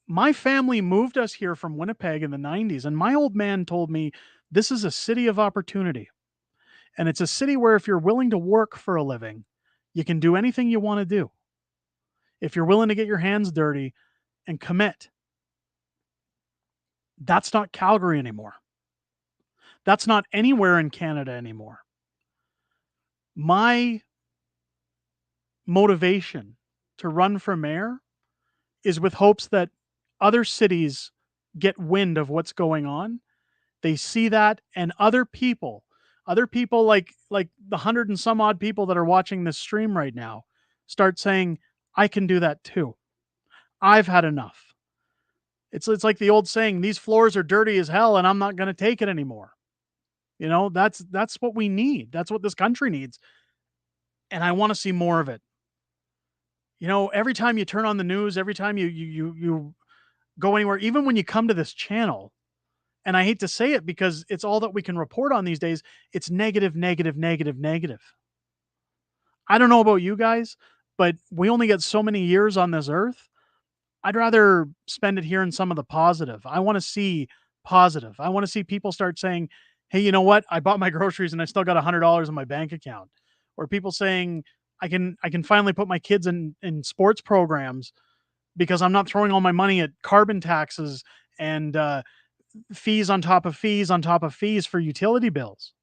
my family moved us here from Winnipeg in the 90s. And my old man told me, this is a city of opportunity. And it's a city where if you're willing to work for a living, you can do anything you want to do. If you're willing to get your hands dirty and commit. That's not Calgary anymore. That's not anywhere in Canada anymore. My motivation to run for mayor is with hopes that other cities get wind of what's going on. They see that, and other people like the 100 and some odd people that are watching this stream right now start saying, I can do that too. I've had enough. It's like the old saying, these floors are dirty as hell and I'm not going to take it anymore. You know, that's what we need. That's what this country needs. And I want to see more of it. You know, every time you turn on the news, every time you go anywhere, even when you come to this channel, and I hate to say it because it's all that we can report on these days, it's negative, negative, negative, negative. I don't know about you guys, but we only get so many years on this earth. I'd rather spend it here in some of the positive. I want to see positive. I want to see people start saying, hey, you know what? I bought my groceries and I still got $100 in my bank account. Or people saying, I can finally put my kids in sports programs because I'm not throwing all my money at carbon taxes and fees on top of fees on top of fees for utility bills.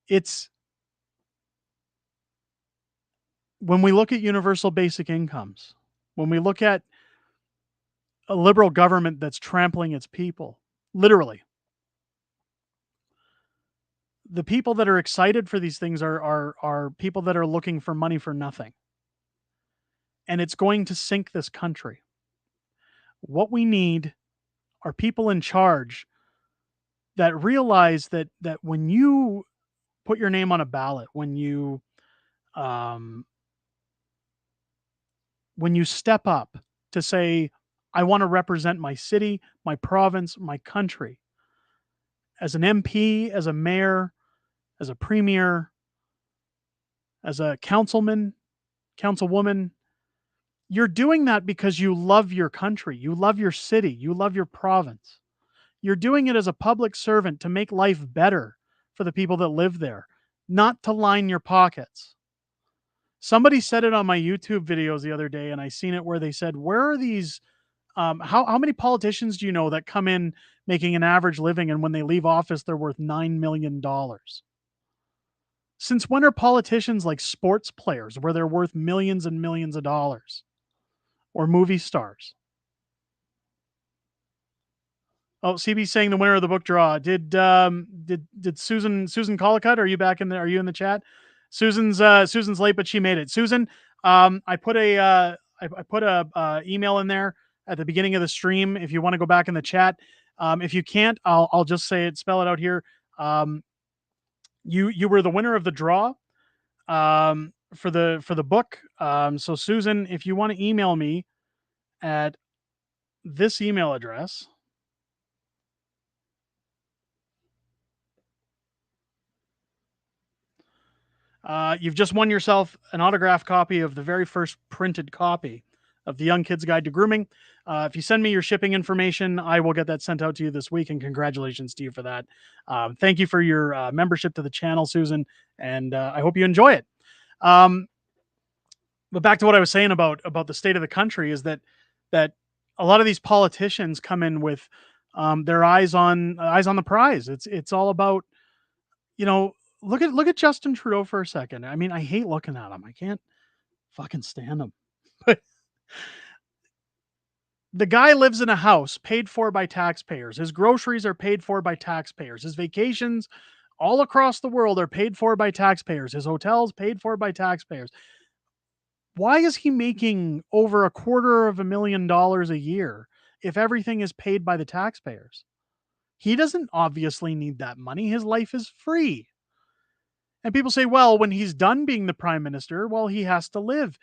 It's when we look at universal basic incomes, when we look at a liberal government that's trampling its people, literally, the people that are excited for these things are people that are looking for money for nothing. And it's going to sink this country. What we need are people in charge that realize that when you put your name on a ballot, um, when you step up to say, I want to represent my city, my province, my country, as an MP, as a mayor, as a premier, as a councilman, councilwoman, you're doing that because you love your country, you love your city, you love your province. You're doing it as a public servant to make life better for the people that live there, not to line your pockets. Somebody said it on my YouTube videos the other day, and I seen it where they said, where are these How many politicians do you know that come in making an average living, and when they leave office, they're worth $9 million? Since when are politicians like sports players, where they're worth millions and millions of dollars, or movie stars? Oh, CB saying the winner of the book draw. Did Susan Collicutt? Are you back in there? Are you in the chat? Susan's late, but she made it. Susan, I put a email in there at the beginning of the stream. If you want to go back in the chat, if you can't, I'll just say it, spell it out here. Um, you were the winner of the draw for the book. So Susan, if you want to email me at this email address. You've just won yourself an autographed copy of the very first printed copy of the Young Kid's Guide to Grooming. If you send me your shipping information, I will get that sent out to you this week, and congratulations to you for that. Thank you for your membership to the channel, Susan, and I hope you enjoy it. But back to what I was saying about the state of the country is that a lot of these politicians come in with their eyes on the prize. It's all about, you know, look at Justin Trudeau for a second. I mean, I hate looking at him. I can't fucking stand him. But the guy lives in a house paid for by taxpayers. His groceries are paid for by taxpayers. His vacations all across the world are paid for by taxpayers. His hotels paid for by taxpayers. Why is he making over $250,000 a year if everything is paid by the taxpayers? He doesn't obviously need that money. His life is free. And people say, well, when he's done being the prime minister, well, he has to live.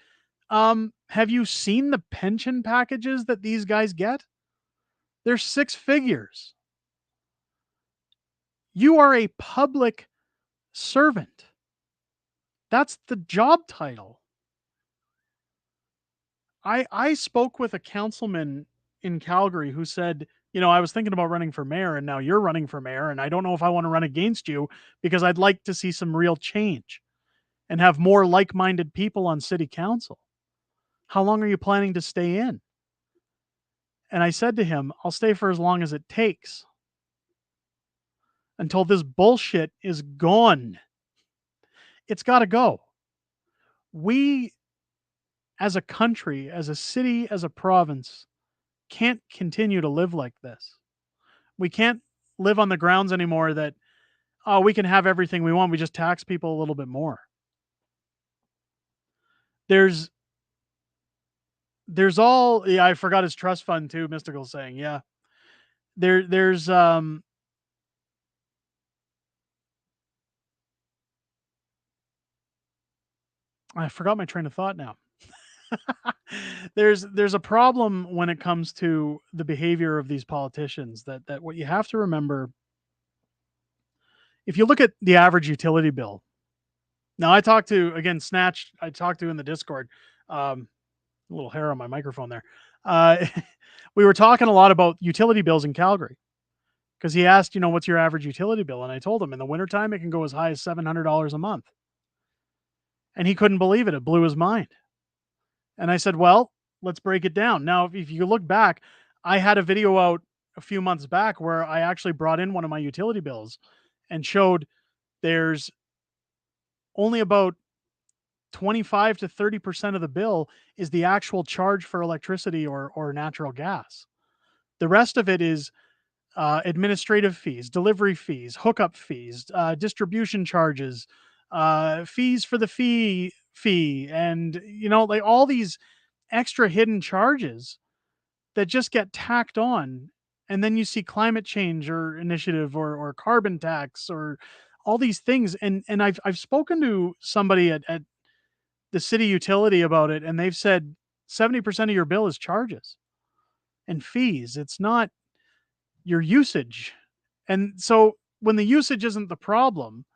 Have you seen the pension packages that these guys get? They're six figures. You are a public servant. That's the job title. I spoke with a councilman in Calgary who said, you know, I was thinking about running for mayor, and now you're running for mayor, and I don't know if I want to run against you because I'd like to see some real change and have more like-minded people on city council. How long are you planning to stay in? And I said to him, I'll stay for as long as it takes until this bullshit is gone. It's got to go. We, as a country, as a city, as a province, can't continue to live like this. We can't live on the grounds anymore that, oh, we can have everything we want. We just tax people a little bit more. There's all, yeah, I forgot his trust fund too, Mystical saying. Yeah. There's I forgot my train of thought now. There's a problem when it comes to the behavior of these politicians, that what you have to remember, if you look at the average utility bill. Now I talked to, again, Snatch, I talked to in the Discord, a little hair on my microphone there. We were talking a lot about utility bills in Calgary because he asked, you know, what's your average utility bill? And I told him in the wintertime, it can go as high as $700 a month. And he couldn't believe it. It blew his mind. And I said, well, let's break it down. Now, if you look back, I had a video out a few months back where I actually brought in one of my utility bills and showed there's only about 25 to 30% of the bill is the actual charge for electricity or natural gas. The rest of it is administrative fees, delivery fees, hookup fees, distribution charges, fees for the fee, and, you know, like all these extra hidden charges that just get tacked on. And then you see climate change or initiative or carbon tax or all these things. And I've spoken to somebody at the city utility about it, and they've said 70% of your bill is charges and fees. It's not your usage. And so when the usage isn't the problem,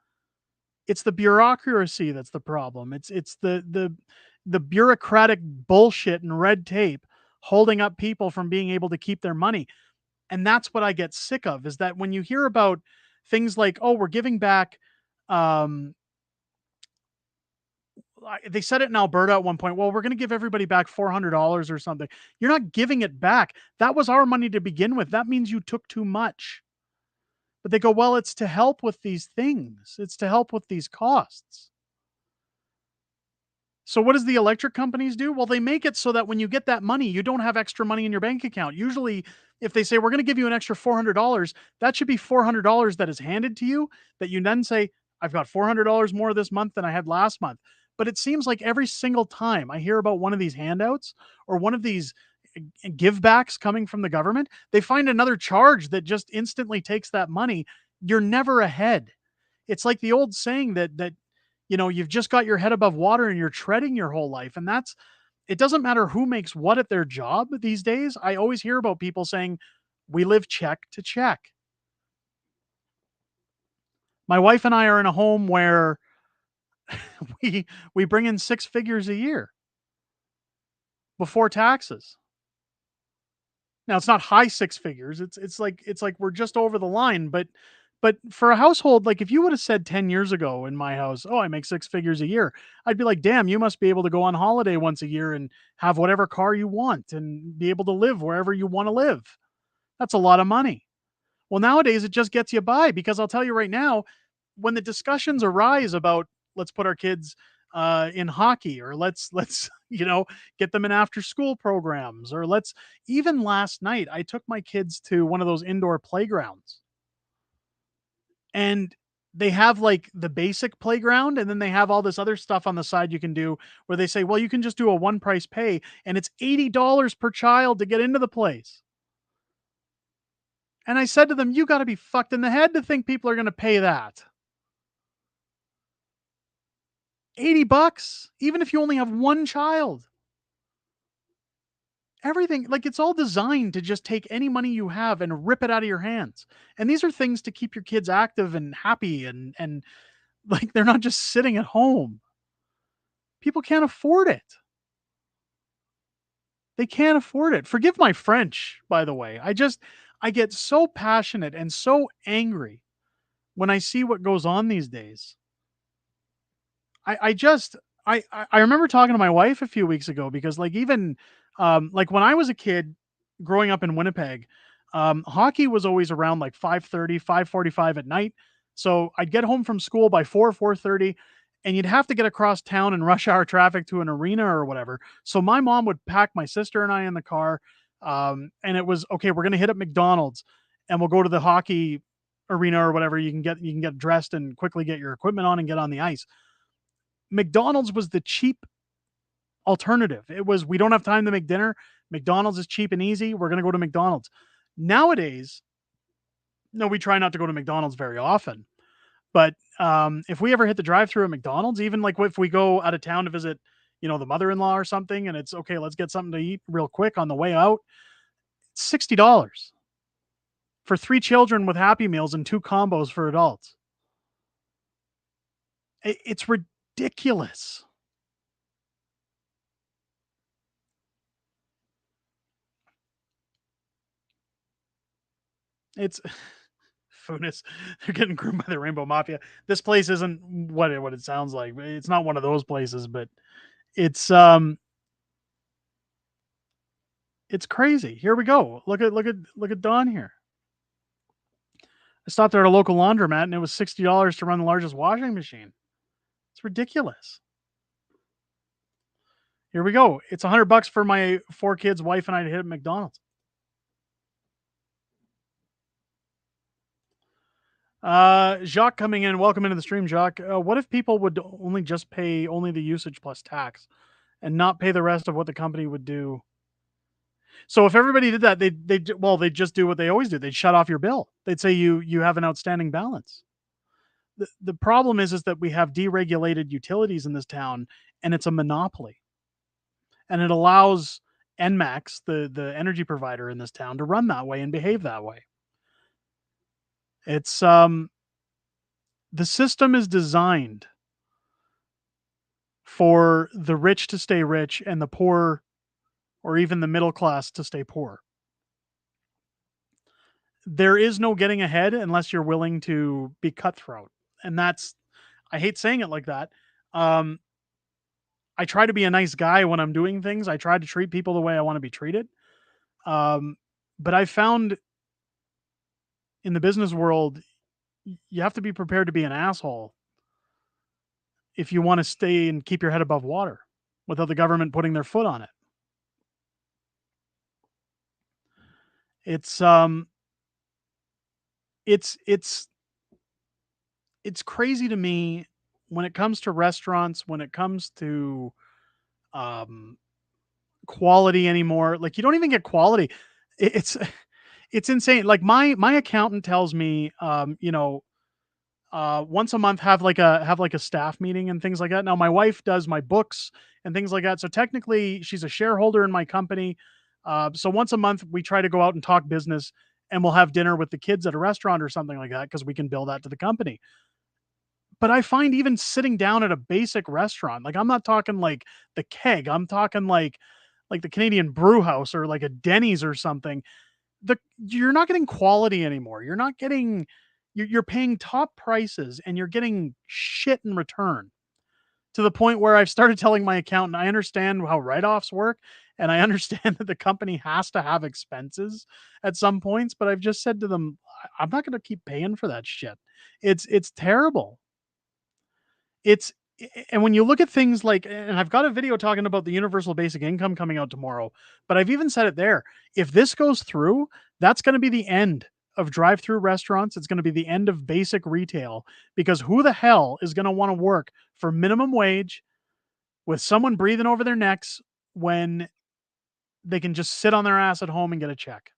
it's the bureaucracy that's the problem. It's the bureaucratic bullshit and red tape holding up people from being able to keep their money. And that's what I get sick of, is that when you hear about things like, oh, we're giving back They said it in Alberta at one point. Well, we're going to give everybody back $400 or something. You're not giving it back. That was our money to begin with. That means you took too much. But they go, well, it's to help with these things. It's to help with these costs. So what does the electric companies do? Well, they make it so that when you get that money, you don't have extra money in your bank account. Usually, if they say we're going to give you an extra $400, that should be $400 that is handed to you that you then say, I've got $400 more this month than I had last month. But it seems like every single time I hear about one of these handouts or one of these give backs coming from the government, they find another charge that just instantly takes that money. You're never ahead. It's like the old saying that you've just got your head above water and you're treading your whole life. And that's it doesn't matter who makes what at their job these days. I always hear about people saying, we live check to check. My wife and I are in a home where we bring in six figures a year before taxes. Now it's not high six figures. It's like we're just over the line, but for a household, like if you would have said 10 years ago in my house, "Oh, I make six figures a year." I'd be like, "Damn, you must be able to go on holiday once a year and have whatever car you want and be able to live wherever you want to live." That's a lot of money. Well, nowadays it just gets you by because I'll tell you right now, when the discussions arise about let's put our kids in hockey or let's get them in after school programs or let's even last night I took my kids to one of those indoor playgrounds and they have like the basic playground and then they have all this other stuff on the side you can do where they say, well, you can just do a one price pay and it's $80 per child to get into the place. And I said to them, you got to be fucked in the head to think people are going to pay that. $80, even if you only have one child. Everything, like it's all designed to just take any money you have and rip it out of your hands. And these are things to keep your kids active and happy and like they're not just sitting at home. People can't afford it. They can't afford it. Forgive my French, by the way. I get so passionate and so angry when I see what goes on these days. I just I remember talking to my wife a few weeks ago because like even like when I was a kid growing up in Winnipeg, hockey was always around like 5:30, 5:45 at night. So I'd get home from school by 4:30 and you'd have to get across town in rush hour traffic to an arena or whatever. So my mom would pack my sister and I in the car and it was okay, we're going to hit up McDonald's and we'll go to the hockey arena or whatever. You can get dressed and quickly get your equipment on and get on the ice. McDonald's was the cheap alternative. It was, we don't have time to make dinner. McDonald's is cheap and easy. We're going to go to McDonald's. Nowadays, no, we try not to go to McDonald's very often. But if we ever hit the drive through at McDonald's, even like if we go out of town to visit, the mother in law or something, and it's okay, let's get something to eat real quick on the way out, it's $60 for three children with Happy Meals and two combos for adults. It's ridiculous. It's Funis. They're getting groomed by the Rainbow Mafia. This place isn't what it sounds like. It's not one of those places, but it's it's crazy. Here we go. Look at Don here. I stopped there at a local laundromat and it was $60 to run the largest washing machine. It's ridiculous. Here we go. It's $100 for my four kids, wife, and I to hit McDonald's. Jacques coming in. Welcome into the stream, Jacques. What if people would only just pay only the usage plus tax and not pay the rest of what the company would do? So if everybody did that, they'd just do what they always do. They'd shut off your bill. They'd say you have an outstanding balance. The problem is that we have deregulated utilities in this town and it's a monopoly. And it allows NMAX, the energy provider in this town, to run that way and behave that way. It's the system is designed for the rich to stay rich and the poor or even the middle class to stay poor. There is no getting ahead unless you're willing to be cutthroat. And that's, I hate saying it like that. Um, I try to be a nice guy when I'm doing things. I try to treat people the way I want to be treated. Um, but I found in the business world, you have to be prepared to be an asshole if you want to stay and keep your head above water without the government putting their foot on it. It's um it's it's crazy to me when it comes to restaurants, when it comes to um quality anymore. Like you don't even get quality. It's it's insane. Like my accountant tells me once a month have like a staff meeting and things like that. Now my wife does my books and things like that. So technically she's a shareholder in my company. So once a month we try to go out and talk business and we'll have dinner with the kids at a restaurant or something like that because we can bill that to the company. But I find even sitting down at a basic restaurant, like I'm not talking like the Keg, I'm talking like the Canadian Brew House or like a Denny's or something. You're not getting quality anymore. You're not getting you're paying top prices and you're getting shit in return to the point where I've started telling my accountant I understand how write-offs work and I understand that the company has to have expenses at some points, but I've just said to them, I'm not going to keep paying for that shit. It's terrible. It's and when you look at things like and I've got a video talking about the universal basic income coming out tomorrow, but I've even said it there. If this goes through, that's going to be the end of drive-through restaurants. It's going to be the end of basic retail because who the hell is going to want to work for minimum wage with someone breathing over their necks when they can just sit on their ass at home and get a check?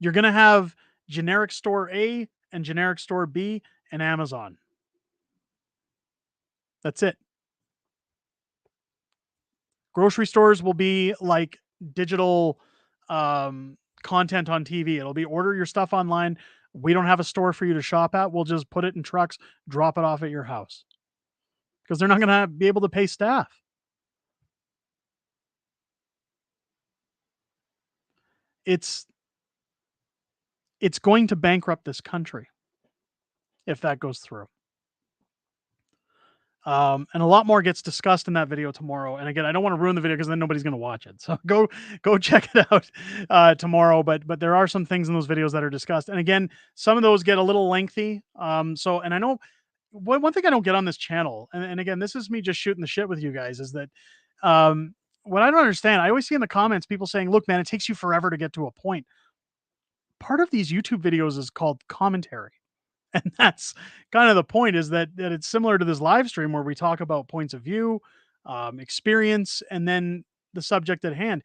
You're going to have generic store A and generic store B and Amazon. That's it. Grocery stores will be like digital content on TV. It'll be order your stuff online. We don't have a store for you to shop at. We'll just put it in trucks, drop it off at your house because they're not going to be able to pay staff. It's it's going to bankrupt this country if that goes through. And a lot more gets discussed in that video tomorrow. And again, I don't want to ruin the video because then nobody's going to watch it. So go check it out tomorrow. But there are some things in those videos that are discussed. And again, some of those get a little lengthy. And I know one thing I don't get on this channel, and again, this is me just shooting the shit with you guys, is that um, what I don't understand. I always see in the comments people saying, "Look, man, it takes you forever to get to a point." Part of these YouTube videos is called commentary. And that's kind of the point is that it's similar to this live stream where we talk about points of view, experience, and then the subject at hand.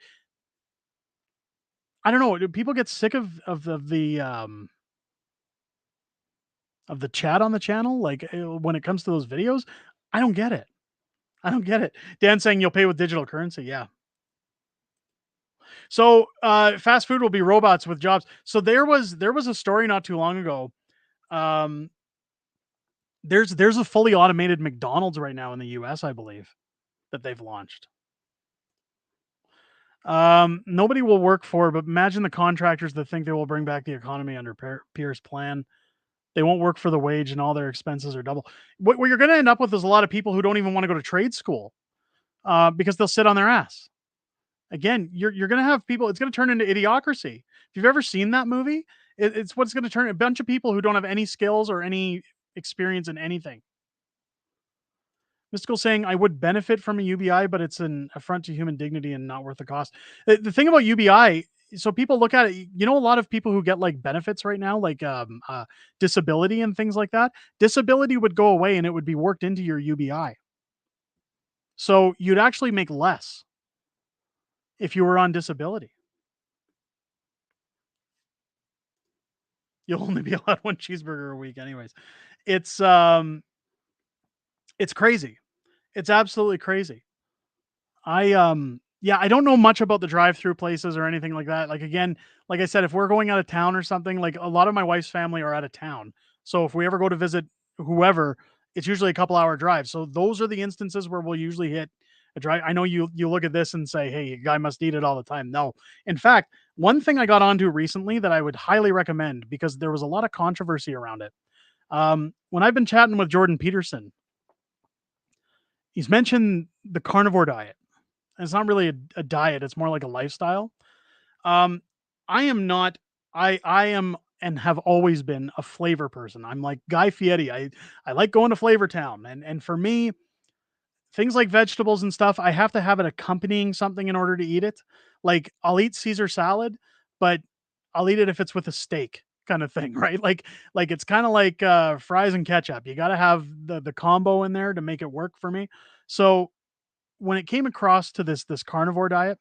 I don't know. Do people get sick of the chat on the channel? Like when it comes to those videos, I don't get it. I don't get it. Dan saying you'll pay with digital currency. Yeah. So fast food will be robots with jobs. So there was a story not too long ago. Um, there's a fully automated McDonald's right now in the US, I believe, that they've launched. Nobody will work for, but imagine the contractors that think they will bring back the economy under Pierre's plan. They won't work for the wage, and all their expenses are double. What you're going to end up with is a lot of people who don't even want to go to trade school because they'll sit on their ass. Again, you're going to have people. It's going to turn into idiocracy. If you've ever seen that movie, it's what's going to turn a bunch of people who don't have any skills or any experience in anything. Mystical saying, I would benefit from a UBI, but it's an affront to human dignity and not worth the cost. The thing about UBI, so people look at it, a lot of people who get like benefits right now, like disability and things like that, disability would go away and it would be worked into your UBI. So you'd actually make less if you were on disability. You'll only be allowed one cheeseburger a week anyways. It's it's crazy. It's absolutely crazy. Yeah, I don't know much about the drive-through places or anything like that. Like again, like I said, if we're going out of town or something, like a lot of my wife's family are out of town. So if we ever go to visit whoever, it's usually a couple hour drive. So those are the instances where we'll usually hit a drive. I know you look at this and say, "Hey, a guy must eat it all the time." No. In fact, one thing I got onto recently that I would highly recommend because there was a lot of controversy around it. When I've been chatting with Jordan Peterson, He's mentioned the carnivore diet. And it's not really a diet, it's more like a lifestyle. Um, I am not I am and have always been a flavor person. I'm like Guy Fieri. I like going to Flavor Town, and for me, things like vegetables and stuff, I have to have it accompanying something in order to eat it. Like, I'll eat Caesar salad, but I'll eat it if it's with a steak kind of thing, right? Like it's kind of like fries and ketchup. You got to have the combo in there to make it work for me. So when it came across to this carnivore diet,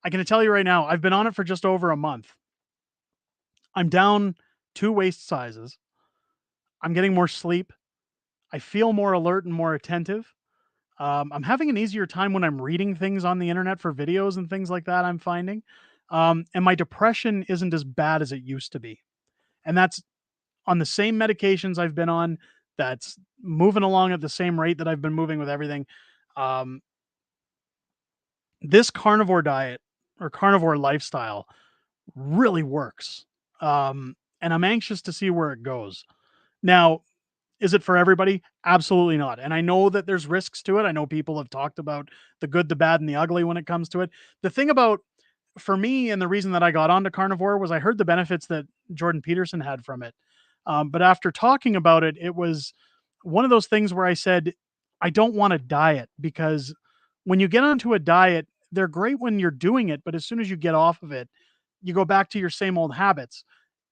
I can tell you right now, I've been on it for just over a month. I'm down 2 waist sizes. I'm getting more sleep. I feel more alert and more attentive. I'm having an easier time when I'm reading things on the internet for videos and things like that, I'm finding. And my depression isn't as bad as it used to be. And that's on the same medications I've been on, that's moving along at the same rate that I've been moving with everything. Um, this carnivore diet or carnivore lifestyle really works. And I'm anxious to see where it goes. Now, is it for everybody? Absolutely not. And I know that there's risks to it. I know people have talked about the good, the bad, and the ugly when it comes to it. The thing about for me, and the reason that I got onto carnivore was I heard the benefits that Jordan Peterson had from it. But after talking about it, it was one of those things where I said, I don't want a diet because when you get onto a diet, they're great when you're doing it, but as soon as you get off of it, you go back to your same old habits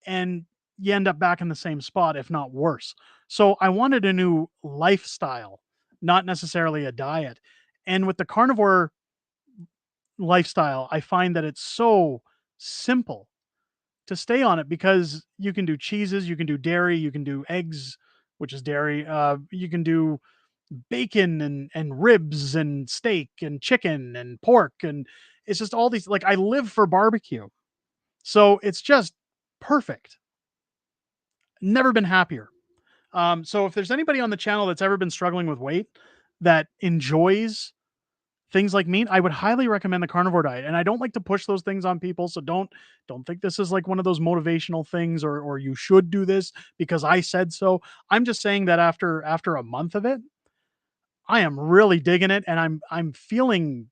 and you end up back in the same spot, if not worse. So I wanted a new lifestyle, not necessarily a diet. And with the carnivore lifestyle, I find that it's so simple to stay on it because you can do cheeses, you can do dairy, you can do eggs, which is dairy. You can do bacon and ribs and steak and chicken and pork, and it's just all these. Like, I live for barbecue, so it's just perfect. Never been happier. So if there's anybody on the channel that's ever been struggling with weight that enjoys things like meat, I would highly recommend the carnivore diet. And I don't like to push those things on people, so don't think this is like one of those motivational things or you should do this because I said so. I'm just saying that after a month of it, I am really digging it and I'm feeling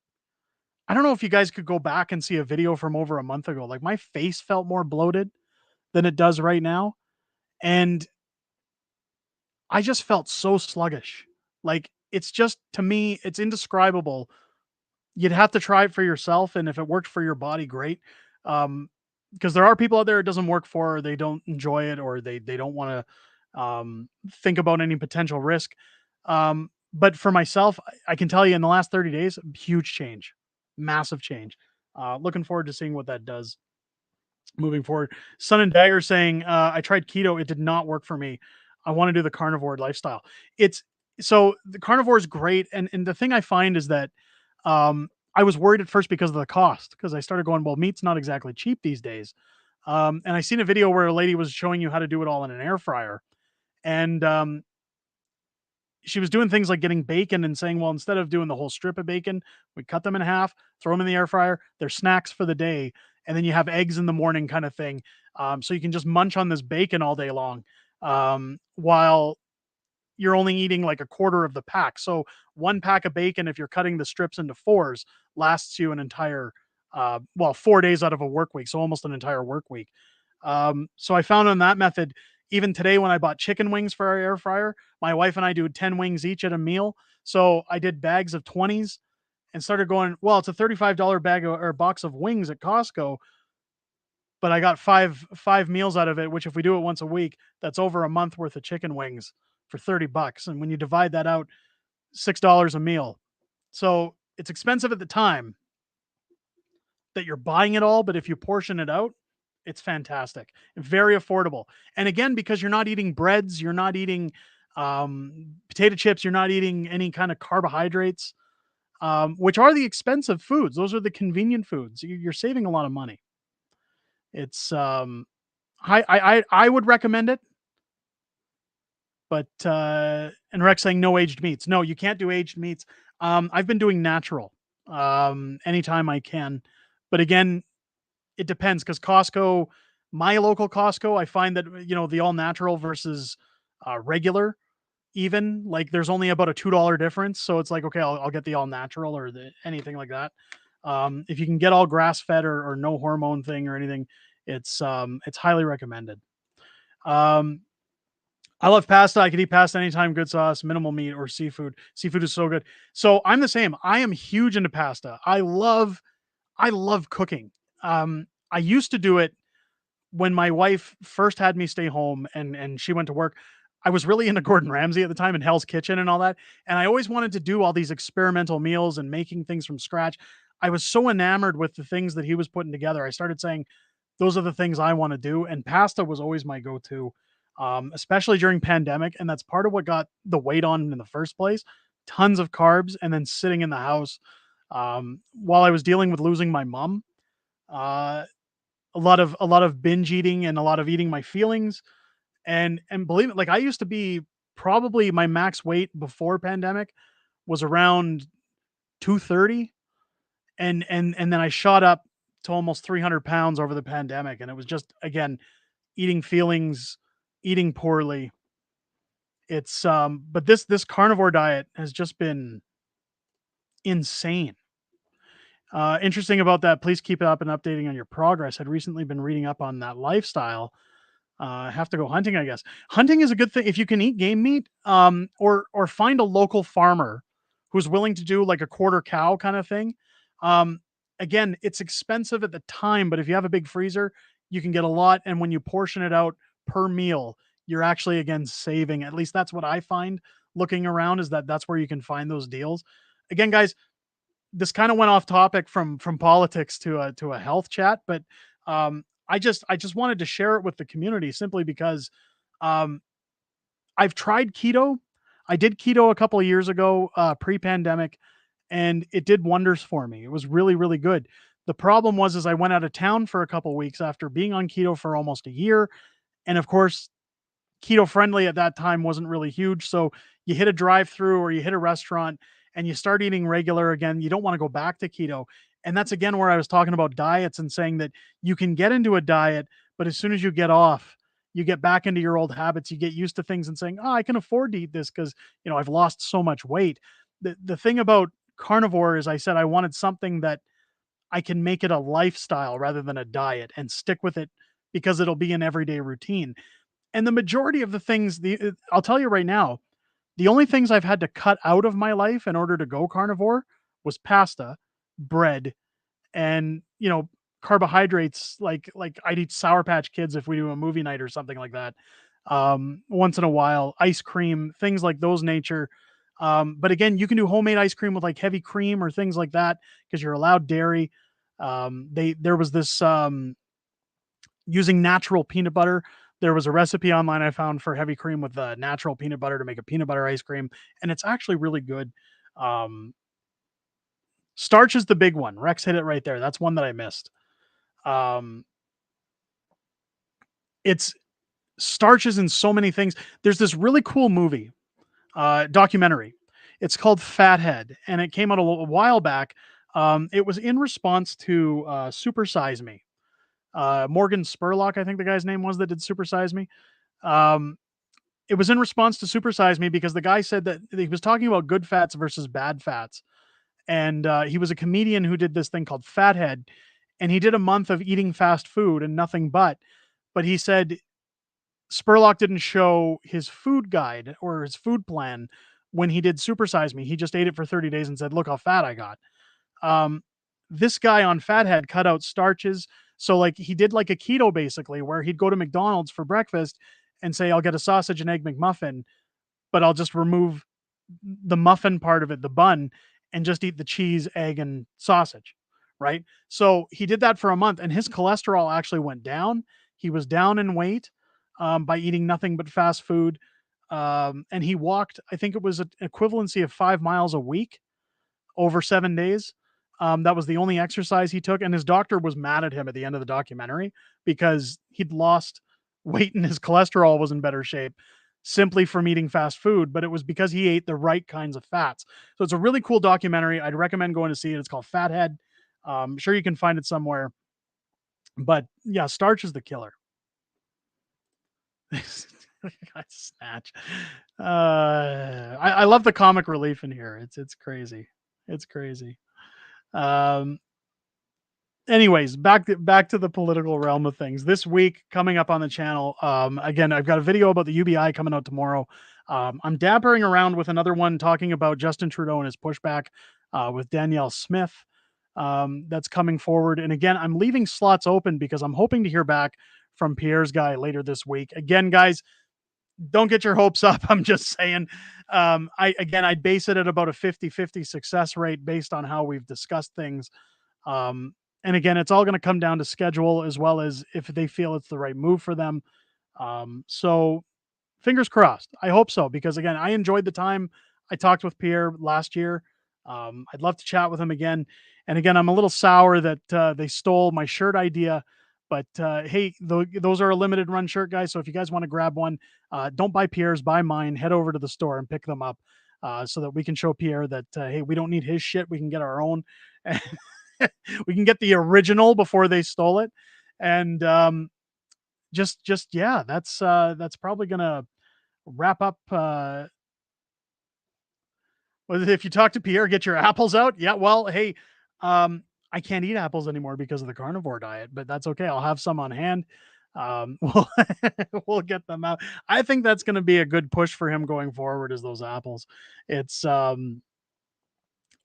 I don't know if you guys could go back and see a video from over a month ago. Like, my face felt more bloated than it does right now, and I just felt so sluggish. Like, it's just to me, it's indescribable. You'd have to try it for yourself, and if it worked for your body, great. Because there are people out there it doesn't work for, or they don't enjoy it, or they don't want to think about any potential risk. But for myself, I can tell you in the last 30 days, huge change, massive change. Looking forward to seeing what that does moving forward. Sun and Dagger saying, I tried keto, it did not work for me. I want to do the carnivore lifestyle. It's so the carnivore is great, and the thing I find is that I was worried at first because of the cost, because I started going, well, meat's not exactly cheap these days. And I seen a video where a lady was showing you how to do it all in an air fryer, and she was doing things like getting bacon and saying, well, instead of doing the whole strip of bacon, we cut them in half, throw them in the air fryer. They're snacks for the day. And then you have eggs in the morning kind of thing. So you can just munch on this bacon all day long while you're only eating like a quarter of the pack. So one pack of bacon, if you're cutting the strips into fours, lasts you an entire, 4 days out of a work week. So almost an entire work week. So I found on that method, even today when I bought chicken wings for our air fryer, my wife and I do 10 wings each at a meal. So I did bags of 20s and started going, well, it's a $35 bag or box of wings at Costco, but I got five meals out of it, which if we do it once a week, that's over a month worth of chicken wings for $30. And when you divide that out, $6 a meal. So it's expensive at the time that you're buying it all, but if you portion it out, it's fantastic. Very affordable. And again, because you're not eating breads, you're not eating potato chips, you're not eating any kind of carbohydrates, which are the expensive foods. Those are the convenient foods. You're saving a lot of money. It's I would recommend it, but and Rex saying no aged meats. No, you can't do aged meats. I've been doing natural anytime I can, but again, it depends because Costco, my local Costco, I find that the all natural versus regular. even. Like there's only about a $2 difference. So it's like, okay, I'll get the all natural or anything like that. If you can get all grass fed or no hormone thing or anything, it's highly recommended. Um, I love pasta. I could eat pasta anytime, good sauce, minimal meat or seafood. Seafood is so good. So I'm the same. I am huge into pasta. I love cooking. I used to do it when my wife first had me stay home and she went to work. I was really into Gordon Ramsay at the time and Hell's Kitchen and all that. And I always wanted to do all these experimental meals and making things from scratch. I was so enamored with the things that he was putting together. I started saying, those are the things I want to do. And pasta was always my go-to, especially during pandemic. And that's part of what got the weight on in the first place. Tons of carbs and then sitting in the house while I was dealing with losing my mom. Uh, a lot of binge eating and a lot of eating my feelings and believe it, like I used to be probably my max weight before pandemic was around 230 and then I shot up to almost 300 pounds over the pandemic and it was just again eating feelings, eating poorly. It's but this carnivore diet has just been insane. Interesting about that, please keep it up and updating on your progress. Had recently been reading up on that lifestyle. Have to go hunting, I guess. Hunting is a good thing if you can eat game meat, or find a local farmer who's willing to do like a quarter cow kind of thing. Um, Again, it's expensive at the time, but if you have a big freezer, you can get a lot. And when you portion it out per meal, you're actually again saving. At least that's what I find looking around is that that's where you can find those deals. Again, guys, this kind of went off topic from politics to a health chat, but I just wanted to share it with the community simply because um, I've tried keto. I did keto a couple of years ago, pre-pandemic, and it did wonders for me. It was really really good. The problem was is I went out of town for a couple of weeks after being on keto for almost a year, and of course keto friendly at that time wasn't really huge. So you hit a drive through or you hit a restaurant and you start eating regular again. You don't want to go back to keto. And that's again where I was talking about diets and saying that you can get into a diet, but as soon as you get off, you get back into your old habits. You get used to things and saying, "Oh, I can afford to eat this because I've lost so much weight." The thing about carnivore is, I said I wanted something that I can make it a lifestyle rather than a diet and stick with it because it'll be an everyday routine. And the majority of the things, I'll tell you right now, the only things I've had to cut out of my life in order to go carnivore was pasta, bread, and carbohydrates. Like I'd eat Sour Patch Kids if we do a movie night or something like that. Once in a while, ice cream, things like those nature. But again, you can do homemade ice cream with like heavy cream or things like that because you're allowed dairy. There was this using natural peanut butter. There was a recipe online I found for heavy cream with natural peanut butter to make a peanut butter ice cream, and it's actually really good. Um, Starch is the big one. Rex hit it right there. That's one that I missed. Um, it's starches in so many things. There's this really cool movie, documentary. It's called Fathead, and it came out a while back. It was in response to Super Size Me. Morgan Spurlock, I think the guy's name was that did Super Size Me. Um, it was in response to Super Size Me because the guy said that he was talking about good fats versus bad fats. And he was a comedian who did this thing called Fathead. And he did a month of eating fast food and nothing but. But he said Spurlock didn't show his food guide or his food plan when he did Super Size Me. He just ate it for 30 days and said, look how fat I got. Um, this guy on Fathead cut out starches. So like he did like a keto basically, where he'd go to McDonald's for breakfast and say, I'll get a sausage and egg McMuffin, but I'll just remove the muffin part of it, the bun, and just eat the cheese, egg, and sausage. Right. So he did that for a month and his cholesterol actually went down. He was down in weight by eating nothing but fast food. And he walked, I think it was an equivalency of 5 miles a week over 7 days. That was the only exercise he took. And his doctor was mad at him at the end of the documentary because he'd lost weight and his cholesterol was in better shape simply from eating fast food, but it was because he ate the right kinds of fats. So it's a really cool documentary. I'd recommend going to see it. It's called Fathead. Sure you can find it somewhere, but yeah, starch is the killer. Snatch. I love the comic relief in here. It's crazy. It's crazy. Um, anyways, back to the political realm of things. This week coming up on the channel, again, I've got a video about the UBI coming out tomorrow. I'm dabbering around with another one talking about Justin Trudeau and his pushback with Danielle Smith. That's coming forward. And again, I'm leaving slots open because I'm hoping to hear back from Pierre's guy later this week. Again, guys, don't get your hopes up. I'm just saying. I base it at about a 50-50 success rate based on how we've discussed things. And again, it's all going to come down to schedule as well as if they feel it's the right move for them. So fingers crossed. I hope so, because again, I enjoyed the time I talked with Pierre last year. I'd love to chat with him again. And again, I'm a little sour that they stole my shirt idea. But hey, those are a limited run shirt, guys. So if you guys want to grab one, don't buy Pierre's, buy mine. Head over to the store and pick them up so that we can show Pierre that, hey, we don't need his shit. We can get our own. We can get the original before they stole it. And yeah, that's probably gonna wrap up. If you talk to Pierre, get your apples out. Yeah, well, hey, I can't eat apples anymore because of the carnivore diet, but that's okay. I'll have some on hand. We'll we'll get them out. I think that's going to be a good push for him going forward. Is those apples? It's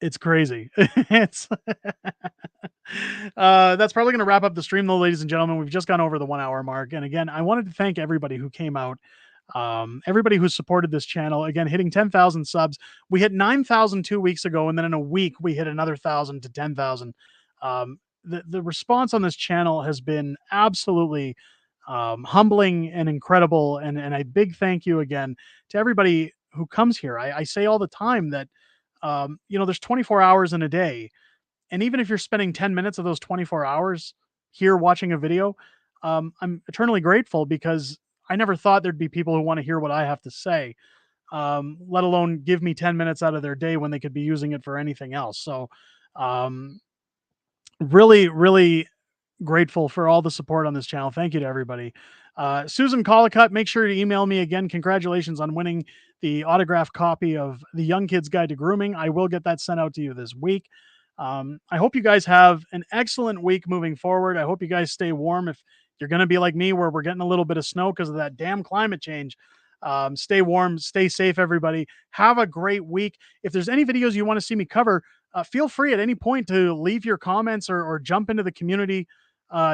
it's crazy. It's that's probably going to wrap up the stream, though, ladies and gentlemen. We've just gone over the 1 hour mark, and again, I wanted to thank everybody who came out. Everybody who supported this channel, again, hitting 10,000 subs. We hit 9,000 2 weeks ago, and then in a week we hit another 1,000 to 10,000. The response on this channel has been absolutely humbling and incredible, and a big thank you again to everybody who comes here. I say all the time that there's 24 hours in a day, and even if you're spending 10 minutes of those 24 hours here watching a video, I'm eternally grateful, because I never thought there'd be people who want to hear what I have to say, let alone give me 10 minutes out of their day when they could be using it for anything else. So, really, really grateful for all the support on this channel. Thank you to everybody. Susan Collicutt, make sure to email me again. Congratulations on winning the autographed copy of The Young Kid's Guide to Grooming. I will get that sent out to you this week. I hope you guys have an excellent week moving forward. I hope you guys stay warm. If you're going to be like me, where we're getting a little bit of snow because of that damn climate change, stay warm, stay safe, everybody. Have a great week. If there's any videos you want to see me cover, feel free at any point to leave your comments or jump into the community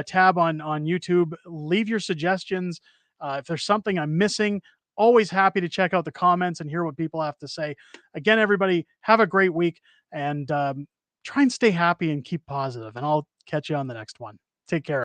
tab on YouTube. Leave your suggestions. If there's something I'm missing, always happy to check out the comments and hear what people have to say. Again, everybody, have a great week, and try and stay happy and keep positive, and I'll catch you on the next one. Take care.